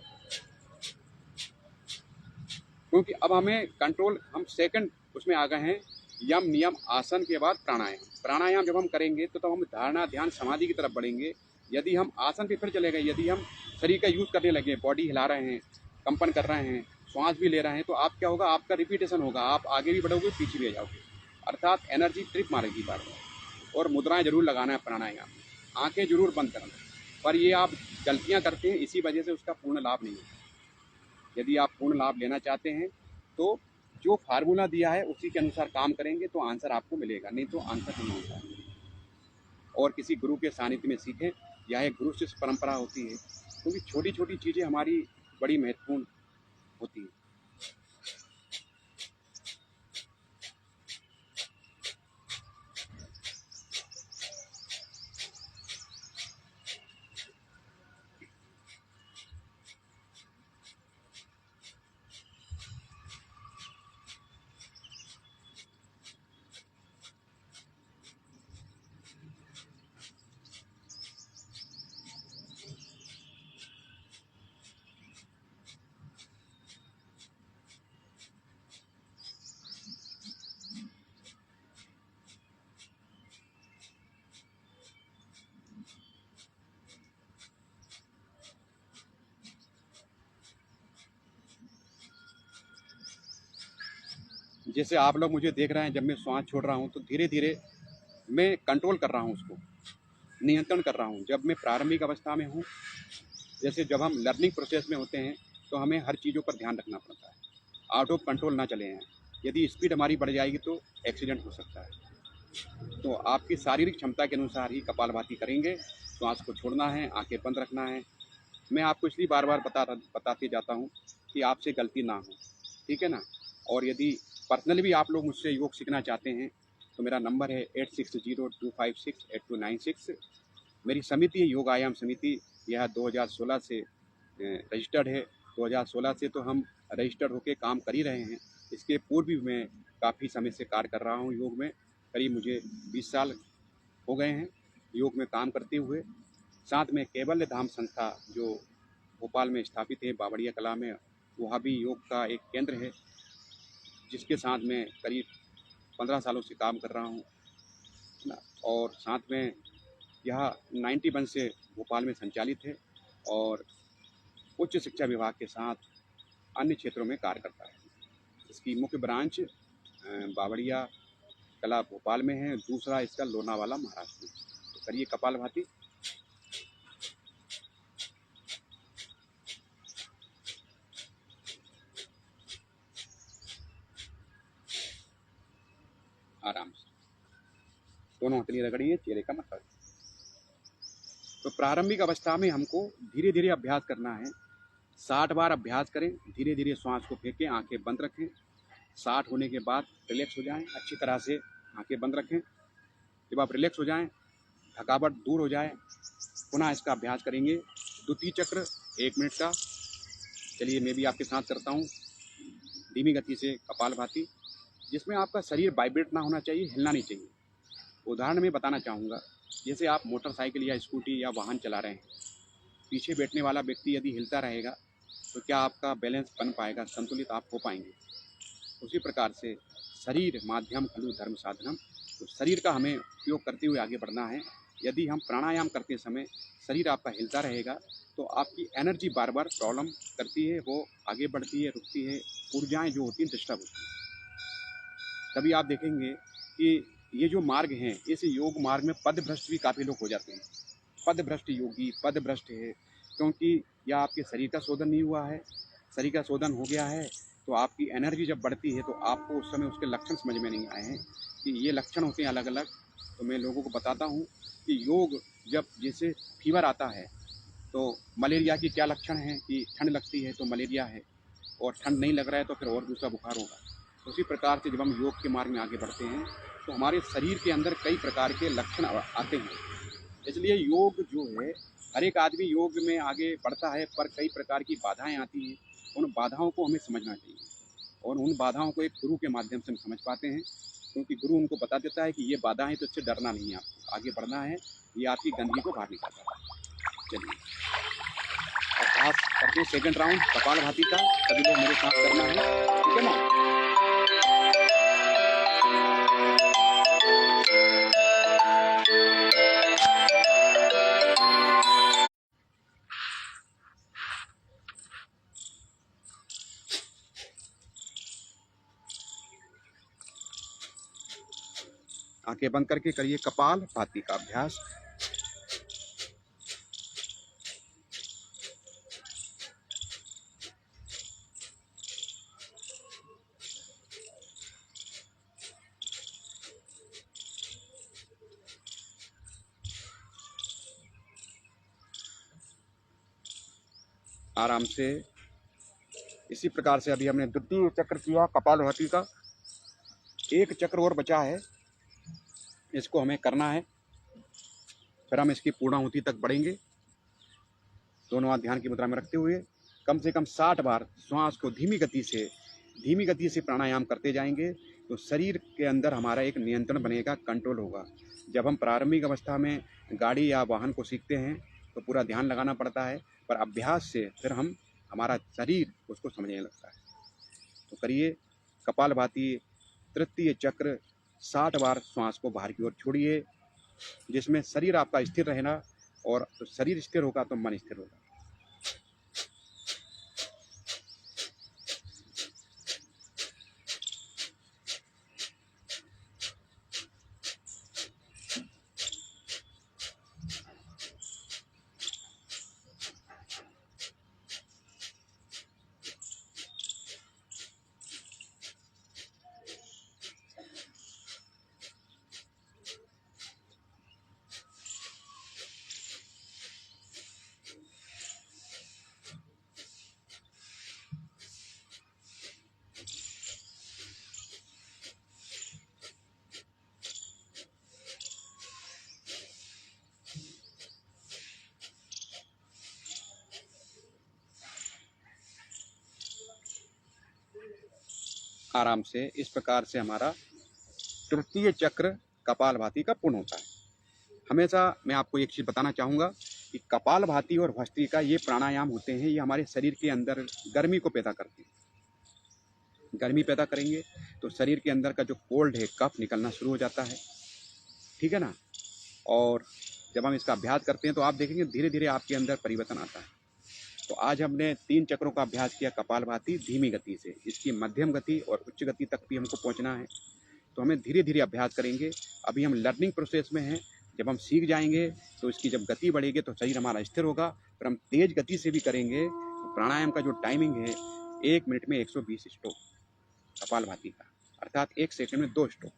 क्योंकि अब हमें कंट्रोल, हम सेकंड उसमें आ गए हैं। यम नियम आसन के बाद प्राणायाम। प्राणायाम जब हम करेंगे तो हम धारणा ध्यान समाधि की तरफ बढ़ेंगे। यदि हम आसन पे फिर चले गए, यदि हम शरीर का यूज करने लगे, बॉडी हिला रहे हैं, कंपन कर रहे हैं, श्वास भी ले रहे हैं, तो आप क्या होगा, आपका रिपीटेशन होगा, आप आगे भी बढ़ोगे पीछे भी जाओगे, अर्थात एनर्जी ट्रिप मारेगी बार बार। और मुद्राएं जरूर लगाना है प्राणायाम, आंखें जरूर बंद करना, पर ये आप गलतियां करते हैं, इसी वजह से उसका पूर्ण लाभ नहीं है। यदि आप पूर्ण लाभ लेना चाहते हैं तो जो फार्मूला दिया है उसी के अनुसार काम करेंगे तो आंसर आपको मिलेगा, नहीं तो आंसर नहीं होता। और किसी गुरु के सानिध्य में सीखें, यह एक गुरु शिष्य परंपरा होती है, क्योंकि छोटी छोटी चीज़ें हमारी बड़ी महत्वपूर्ण होती हैं। जैसे आप लोग मुझे देख रहे हैं, जब मैं श्वास छोड़ रहा हूँ तो धीरे धीरे मैं कंट्रोल कर रहा हूँ, उसको नियंत्रण कर रहा हूँ। जब मैं प्रारंभिक अवस्था में हूँ, जैसे जब हम लर्निंग प्रोसेस में होते हैं तो हमें हर चीज़ों पर ध्यान रखना पड़ता है, आउट ऑफ कंट्रोल ना चले हैं। यदि स्पीड हमारी बढ़ जाएगी तो एक्सीडेंट हो सकता है। तो आपकी शारीरिक क्षमता के अनुसार ही कपालभाति करेंगे, श्वास को छोड़ना है, आंखें बंद रखना है। मैं आपको इसलिए बार बार बताते जाता हूँ कि आपसे गलती ना हो, ठीक है ना। और यदि पर्सनली भी आप लोग मुझसे योग सीखना चाहते हैं तो मेरा नंबर है 8602568296। मेरी समिति है योग आयाम समिति, यह 2016 से रजिस्टर्ड है। 2016 से तो हम रजिस्टर्ड होकर काम कर ही रहे हैं। इसके पूर्व भी मैं काफ़ी समय से कार्य कर रहा हूँ योग में, करीब मुझे 20 साल हो गए हैं योग में काम करते हुए। साथ में कैवल्य धाम संस्था जो भोपाल में स्थापित है, बावड़िया कला में, वहाँ भी योग का एक केंद्र है, जिसके साथ में करीब 15 सालों से काम कर रहा हूँ। और साथ में यह 91 से भोपाल में संचालित है और उच्च शिक्षा विभाग के साथ अन्य क्षेत्रों में कार्य करता है। इसकी मुख्य ब्रांच बावड़िया कला भोपाल में है, दूसरा इसका लोनावाला महाराष्ट्र में। तो करिए कपालभाति। आराम से दोनों हथेली रगड़िए, चेहरे का मसाज। तो प्रारंभिक अवस्था में हमको धीरे धीरे अभ्यास करना है। 60 बार अभ्यास करें, धीरे धीरे श्वास को फेंकें, आंखें बंद रखें। 60 होने के बाद रिलैक्स हो जाएं, अच्छी तरह से आंखें बंद रखें। जब आप रिलैक्स हो जाएं, थकावट दूर हो जाए, पुनः इसका अभ्यास करेंगे। द्वितीय चक्र 1 मिनट का। चलिए मैं भी आपके साथ करता हूँ धीमी गति से कपालभाति, जिसमें आपका शरीर वाइब्रेट ना होना चाहिए, हिलना नहीं चाहिए। उदाहरण में बताना चाहूँगा, जैसे आप मोटरसाइकिल या स्कूटी या वाहन चला रहे हैं, पीछे बैठने वाला व्यक्ति यदि हिलता रहेगा तो क्या आपका बैलेंस बन पाएगा, संतुलित आप हो पाएंगे। उसी प्रकार से शरीर माध्यम खलु धर्म साधनम, तो शरीर का हमें उपयोग करते हुए आगे बढ़ना है। यदि हम प्राणायाम करते समय शरीर आपका हिलता रहेगा तो आपकी एनर्जी बार बार प्रॉब्लम करती है, वो आगे बढ़ती है, रुकती है, ऊर्जाएं जो होती हैं डिस्टर्ब होती हैं। कभी आप देखेंगे कि ये जो मार्ग हैं, इस योग मार्ग में पदभ्रष्ट भी काफ़ी लोग हो जाते हैं। पदभ्रष्ट योगी पदभ्रष्ट है, क्योंकि या आपके शरीर का शोधन नहीं हुआ है। शरीर का शोधन हो गया है तो आपकी एनर्जी जब बढ़ती है तो आपको उस समय उसके लक्षण समझ में नहीं आए हैं कि ये लक्षण होते हैं अलग अलग। तो मैं लोगों को बताता हूँ कि योग जब जैसे फीवर आता है तो मलेरिया की क्या लक्षण है कि ठंड लगती है तो मलेरिया है, और ठंड नहीं लग रहा है तो फिर और दूसरा बुखार होगा। उसी प्रकार से जब हम योग के मार्ग में आगे बढ़ते हैं तो हमारे शरीर के अंदर कई प्रकार के लक्षण आते हैं। इसलिए योग जो है, हर एक आदमी योग में आगे बढ़ता है, पर कई प्रकार की बाधाएं आती हैं। उन बाधाओं को हमें समझना चाहिए और उन बाधाओं को एक गुरु के माध्यम से हम समझ पाते हैं, क्योंकि गुरु उनको बता देता है कि ये बाधा है तो इससे डरना नहीं है, आपको आगे बढ़ना है, ये आपकी गंदगी को बाहर निकालता है। चलिए अभ्यास करते हैं सेकंड राउंड कपालभाति का, सभी लोग मेरे साथ करना है, ठीक है ना। आंखें बंद करके करिए कपालभाति का अभ्यास। आराम से इसी प्रकार से अभी हमने द्वितीय चक्र किया कपालभाति का, एक चक्र और बचा है, इसको हमें करना है, फिर हम इसकी पूर्णाहुति तक बढ़ेंगे। दोनों हाथ ध्यान की मुद्रा में रखते हुए कम से कम 60 बार श्वास को धीमी गति से प्राणायाम करते जाएंगे तो शरीर के अंदर हमारा एक नियंत्रण बनेगा, कंट्रोल होगा। जब हम प्रारंभिक अवस्था में गाड़ी या वाहन को सीखते हैं तो पूरा ध्यान लगाना पड़ता है, पर अभ्यास से फिर हमारा शरीर उसको समझने लगता है। तो करिए कपालभाति तृतीय चक्र, 60 बार श्वास को बाहर की ओर छोड़िए, जिसमें शरीर आपका स्थिर रहना, और तो शरीर स्थिर होगा तो मन स्थिर होगा। आराम से इस प्रकार से हमारा तृतीय चक्र कपालभाति का पूर्ण होता है। हमेशा मैं आपको एक चीज़ बताना चाहूँगा कि कपालभाति और भस्त्रिका ये प्राणायाम होते हैं, ये हमारे शरीर के अंदर गर्मी को पैदा करते हैं। गर्मी पैदा करेंगे तो शरीर के अंदर का जो कोल्ड है, कफ निकलना शुरू हो जाता है, ठीक है ना। और जब हम इसका अभ्यास करते हैं तो आप देखेंगे धीरे धीरे आपके अंदर परिवर्तन आता है। तो आज हमने 3 चक्रों का अभ्यास किया कपालभाति धीमी गति से, इसकी मध्यम गति और उच्च गति तक भी हमको पहुंचना है, तो हमें धीरे धीरे अभ्यास करेंगे। अभी हम लर्निंग प्रोसेस में हैं, जब हम सीख जाएंगे तो इसकी जब गति बढ़ेगी तो शरीर हमारा स्थिर होगा। फिर हम तेज गति से भी करेंगे तो प्राणायाम का जो टाइमिंग है 1 मिनट में 120 स्ट्रोक कपालभाति का, अर्थात 1 सेकंड में 2 स्ट्रोक।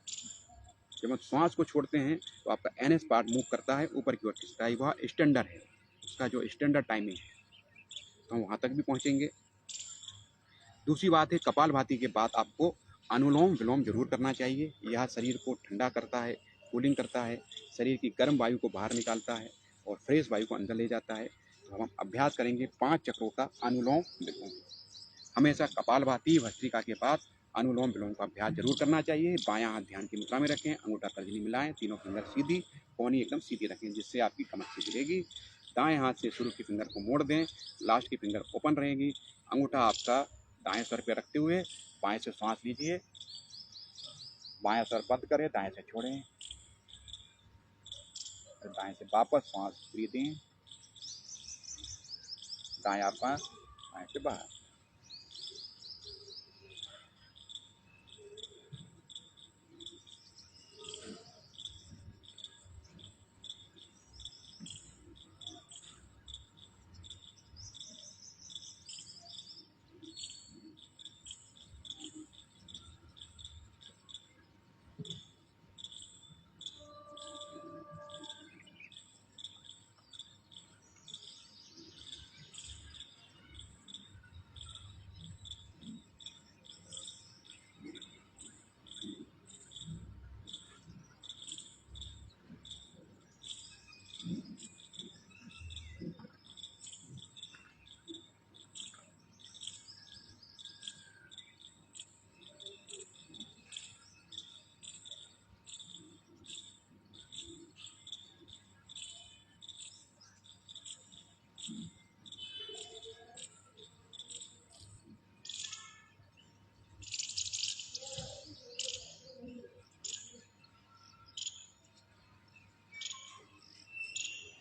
जब हम श्वास को छोड़ते हैं तो आपका एनएस पार्ट मूव करता है, ऊपर की ओर खिंचता है, वह स्टैंडर्ड है, उसका जो स्टैंडर्ड टाइमिंग है, तो हम वहाँ तक भी पहुँचेंगे। दूसरी बात है, कपालभाति के बाद आपको अनुलोम विलोम जरूर करना चाहिए। यह शरीर को ठंडा करता है, कूलिंग करता है, शरीर की गर्म वायु को बाहर निकालता है और फ्रेश वायु को अंदर ले जाता है। तो हम अभ्यास करेंगे 5 चक्रों का अनुलोम विलोम। हमेशा कपालभाति भस्त्रिका के बाद अनुलोम विलोम का अभ्यास जरूर करना चाहिए। बायां हाथ ध्यान की मुद्रा में रखें, अंगूठा तर्जनी मिलाएं, तीनों फिंगर सीधी, कोहनी एकदम सीधी रखें, जिससे आपकी कमर सीधी रहेगी। दाएं हाथ से शुरू की फिंगर को मोड़ दें, लास्ट की फिंगर ओपन रहेगी। अंगूठा आपका दाएं सर पे रखते हुए बाएं से सांस लीजिए, बाएं सर बंद करें, दाएं से छोड़ें, फिर दाएं से वापस सांस ब्रीदिंग, दाएं आपका बाएं से बाहर।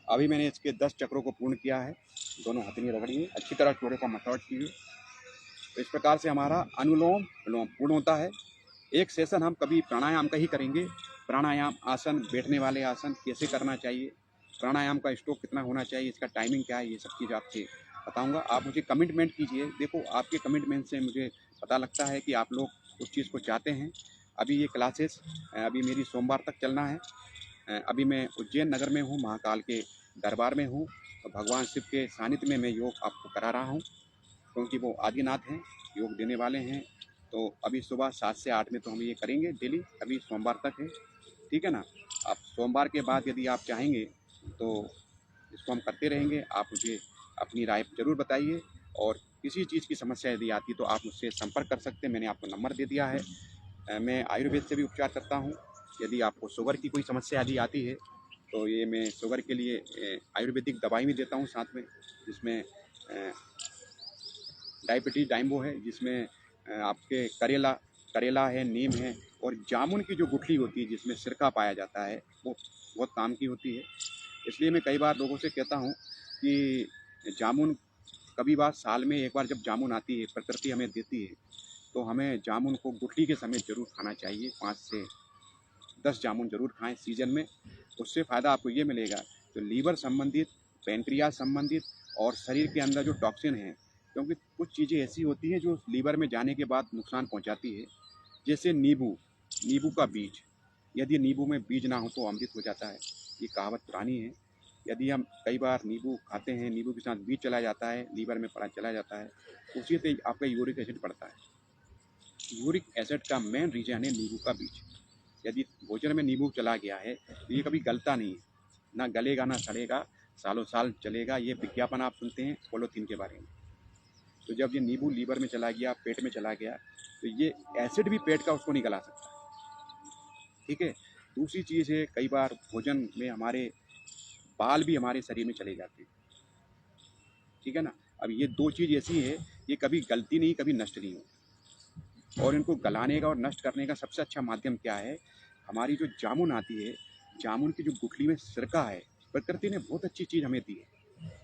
अभी मैंने इसके 10 चक्रों को पूर्ण किया है। दोनों हथेली रगड़िए, अच्छी तरह चोड़े को मसाज कीजिए। तो इस प्रकार से हमारा अनुलोम विलोम पूर्ण होता है। एक सेशन हम कभी प्राणायाम का ही करेंगे। प्राणायाम आसन, बैठने वाले आसन कैसे करना चाहिए, प्राणायाम का स्ट्रोक कितना होना चाहिए, इसका टाइमिंग क्या है, ये सब चीज़ आपसे बताऊंगा। आप मुझे कमिटमेंट कीजिए। देखो, आपके कमिटमेंट से मुझे पता लगता है कि आप लोग उस चीज़ को चाहते हैं। अभी ये क्लासेस अभी मेरी सोमवार तक चलना है। अभी मैं उज्जैन नगर में हूँ, महाकाल के दरबार में हूँ। तो भगवान शिव के सानिध्य में मैं योग आपको करा रहा हूँ, क्योंकि वो आदिनाथ हैं, योग देने वाले हैं। तो अभी सुबह 7 से 8 में तो हम ये करेंगे डेली, अभी सोमवार तक है, ठीक है ना। आप सोमवार के बाद यदि आप चाहेंगे तो इसको हम करते रहेंगे। आप मुझे अपनी राय ज़रूर बताइए, और किसी चीज़ की समस्या यदि आती तो आप मुझसे संपर्क कर सकते हैं। मैंने आपको नंबर दे दिया है। मैं आयुर्वेद से भी उपचार करता हूँ। यदि आपको शुगर की कोई समस्या यदि आती है तो ये मैं शुगर के लिए आयुर्वेदिक दवाई भी देता हूँ साथ में, जिसमें डायबिटीज डाइम्बो है, जिसमें आपके करेला है, नीम है, और जामुन की जो गुठली होती है जिसमें सिरका पाया जाता है, वो बहुत काम की होती है। इसलिए मैं कई बार लोगों से कहता हूँ कि जामुन कभी बार साल में एक बार जब जामुन आती है, प्रकृति हमें देती है, तो हमें जामुन को गुठली के समय ज़रूर खाना चाहिए। 5 से 10 जामुन ज़रूर खाएं सीजन में। उससे फ़ायदा आपको ये मिलेगा, तो लीवर संबंधित, पैंक्रियाज संबंधित और शरीर के अंदर जो टॉक्सिन है, क्योंकि कुछ चीज़ें ऐसी होती हैं जो लीवर में जाने के बाद नुकसान पहुंचाती है। जैसे नींबू का बीज, यदि नींबू में बीज ना हो तो अमृत हो जाता है, ये कहावत पुरानी है। यदि हम कई बार नींबू खाते हैं, नींबू के साथ बीज चला जाता है, लीवर में पड़ा चला जाता है, उसी से आपका यूरिक एसिड बढ़ता है। यूरिक एसिड का मेन रीजन है नींबू का बीज। यदि भोजन में नींबू चला गया है तो ये कभी गलता नहीं है, ना गलेगा ना सड़ेगा, सालों साल चलेगा। ये विज्ञापन आप सुनते हैं पॉलीथीन के बारे में। तो जब ये नींबू लीवर में चला गया, पेट में चला गया, तो ये एसिड भी पेट का उसको नहीं गला सकता, ठीक है। दूसरी चीज़ है, कई बार भोजन में हमारे बाल भी हमारे शरीर में चले जाते हैं, ठीक है ना। अब ये दो चीज़ ऐसी है, ये कभी गलती नहीं, कभी नष्ट नहीं हो। और इनको गलाने का और नष्ट करने का सबसे अच्छा माध्यम क्या है, हमारी जो जामुन आती है, जामुन की जो गुठली में सिरका है, प्रकृति ने बहुत अच्छी चीज़ हमें दी है।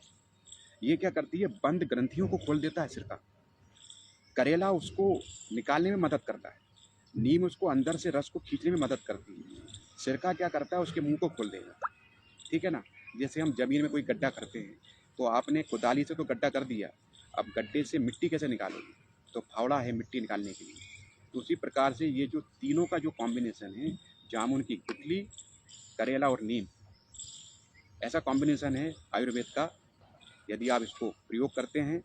ये क्या करती है, बंद ग्रंथियों को खोल देता है सिरका। करेला उसको निकालने में मदद करता है, नीम उसको अंदर से रस को खींचने में मदद करती है, सिरका क्या करता है, उसके मुंह को खोल देगा, ठीक है ना। जैसे हम जमीन में कोई गड्ढा करते हैं, तो आपने कुदाली से तो गड्ढा कर दिया, अब गड्ढे से मिट्टी कैसे निकालोगे, तो फावड़ा है मिट्टी निकालने के लिए। तो उसी प्रकार से ये जो तीनों का जो कॉम्बिनेशन है, जामुन की गुठली, करेला और नीम, ऐसा कॉम्बिनेशन है आयुर्वेद का। यदि आप इसको प्रयोग करते हैं,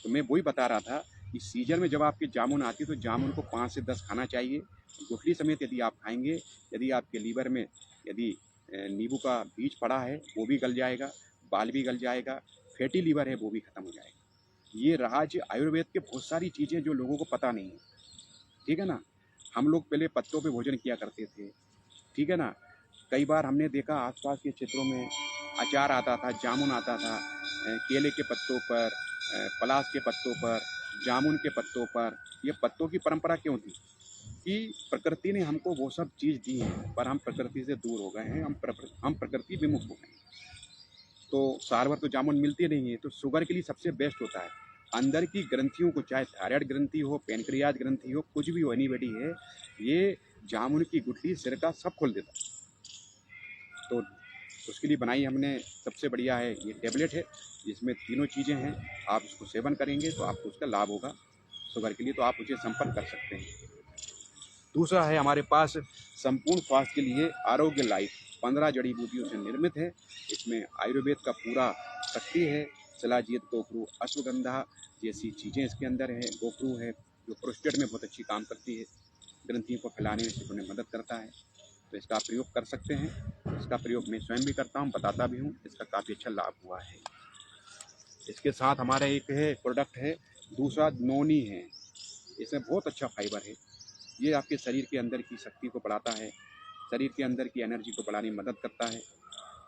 तो मैं वही बता रहा था कि सीजन में जब आपकी जामुन आती है तो जामुन को 5 से 10 खाना चाहिए, गुठली समेत यदि आप खाएंगे। यदि आपके लीवर में यदि नींबू का बीज पड़ा है, वो भी गल जाएगा, बाल भी गल जाएगा, फैटी लीवर है वो भी खत्म हो जाएगा। ये राज आयुर्वेद के बहुत सारी चीज़ें जो लोगों को पता नहीं है, ठीक है ना। हम लोग पहले पत्तों पे भोजन किया करते थे, ठीक है ना। कई बार हमने देखा आसपास के क्षेत्रों में अचार आता था, जामुन आता था, केले के पत्तों पर, पलास के पत्तों पर, जामुन के पत्तों पर। ये पत्तों की परंपरा क्यों थी कि प्रकृति ने हमको वो सब चीज़ दी है, पर हम प्रकृति से दूर हो गए हैं, हम प्रकृति विमुख हो गए हैं। तो साल भर तो जामुन मिलती नहीं है, तो शुगर के लिए सबसे बेस्ट होता है। अंदर की ग्रंथियों को, चाहे थायराइड ग्रंथि हो, पेनक्रियाज ग्रंथि हो, कुछ भी हो, एनीबडी है, ये जामुन की गुठली सिर का सब खोल देता है। तो उसके लिए बनाई हमने, सबसे बढ़िया है ये टेबलेट है, जिसमें तीनों चीज़ें हैं। आप इसको सेवन करेंगे तो आपको उसका लाभ होगा शुगर के लिए, तो आप मुझे संपर्क कर सकते हैं। दूसरा है हमारे पास संपूर्ण स्वास्थ्य के लिए आरोग्य लाइफ, 15 जड़ी बूटियों से निर्मित है। इसमें आयुर्वेद का पूरा शक्ति है। शिलाजीत, गोखरू, अश्वगंधा जैसी चीज़ें इसके अंदर है। गोखरू है जो प्रोस्टेट में बहुत अच्छी काम करती है, ग्रंथियों को फैलाने में सिकुड़ने में मदद करता है, तो इसका प्रयोग कर सकते हैं। इसका प्रयोग मैं स्वयं भी करता हूँ, बताता भी हूँ, इसका काफ़ी अच्छा लाभ हुआ है। इसके साथ हमारा एक है प्रोडक्ट है दूसरा नोनी है। इसमें बहुत अच्छा फाइबर है। ये आपके शरीर के अंदर की शक्ति को बढ़ाता है, शरीर के अंदर की एनर्जी को बढ़ाने में मदद करता है।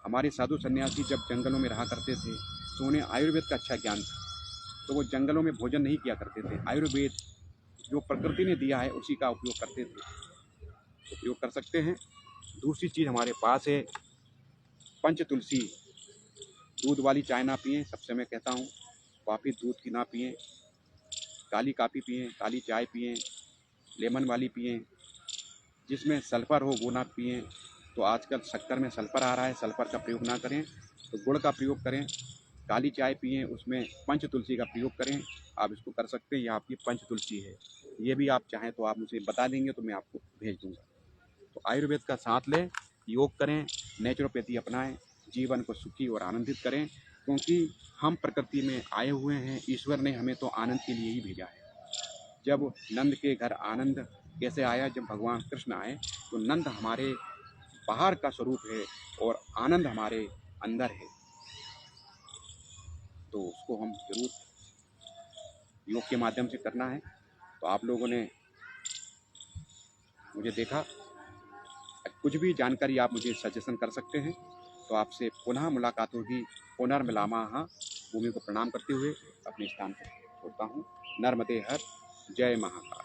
हमारे साधु सन्यासी जब जंगलों में रहा करते थे तो उन्हें आयुर्वेद का अच्छा ज्ञान था, तो वो जंगलों में भोजन नहीं किया करते थे। आयुर्वेद जो प्रकृति ने दिया है उसी का उपयोग करते थे, उपयोग कर सकते हैं। दूसरी चीज़ हमारे पास है पंच तुलसी। दूध वाली चाय ना पिएं, सबसे मैं कहता हूँ। कॉफ़ी दूध की ना पिएं, काली कॉफ़ी पिएं, काली चाय पिएं, लेमन वाली पिएं। जिसमें सल्फ़र हो वो ना पिएं। तो आजकल शक्कर में सल्फ़र आ रहा है, सल्फ़र का प्रयोग ना करें, तो गुड़ का प्रयोग करें। काली चाय पिएं, उसमें पंच तुलसी का प्रयोग करें। आप इसको कर सकते हैं, ये आपकी पंच तुलसी है। ये भी आप चाहें तो आप मुझे बता देंगे तो मैं आपको भेज दूँगा। तो आयुर्वेद का साथ लें, योग करें, नेचुरोपैथी अपनाएं, जीवन को सुखी और आनंदित करें, क्योंकि हम प्रकृति में आए हुए हैं। ईश्वर ने हमें तो आनंद के लिए ही भेजा है। जब नंद के घर आनंद कैसे आया, जब भगवान कृष्ण आए, तो नंद हमारे बाहर का स्वरूप है और आनंद हमारे अंदर है। तो उसको हम जरूर योग के माध्यम से करना है। तो आप लोगों ने मुझे देखा, कुछ भी जानकारी आप मुझे सजेशन कर सकते हैं। तो आपसे पुनः मुलाकात होगी। पुनर्मिलामः। भूमि को प्रणाम करते हुए अपने स्थान पर छोड़ता हूँ। नर्मदे हर, जय महाकाल।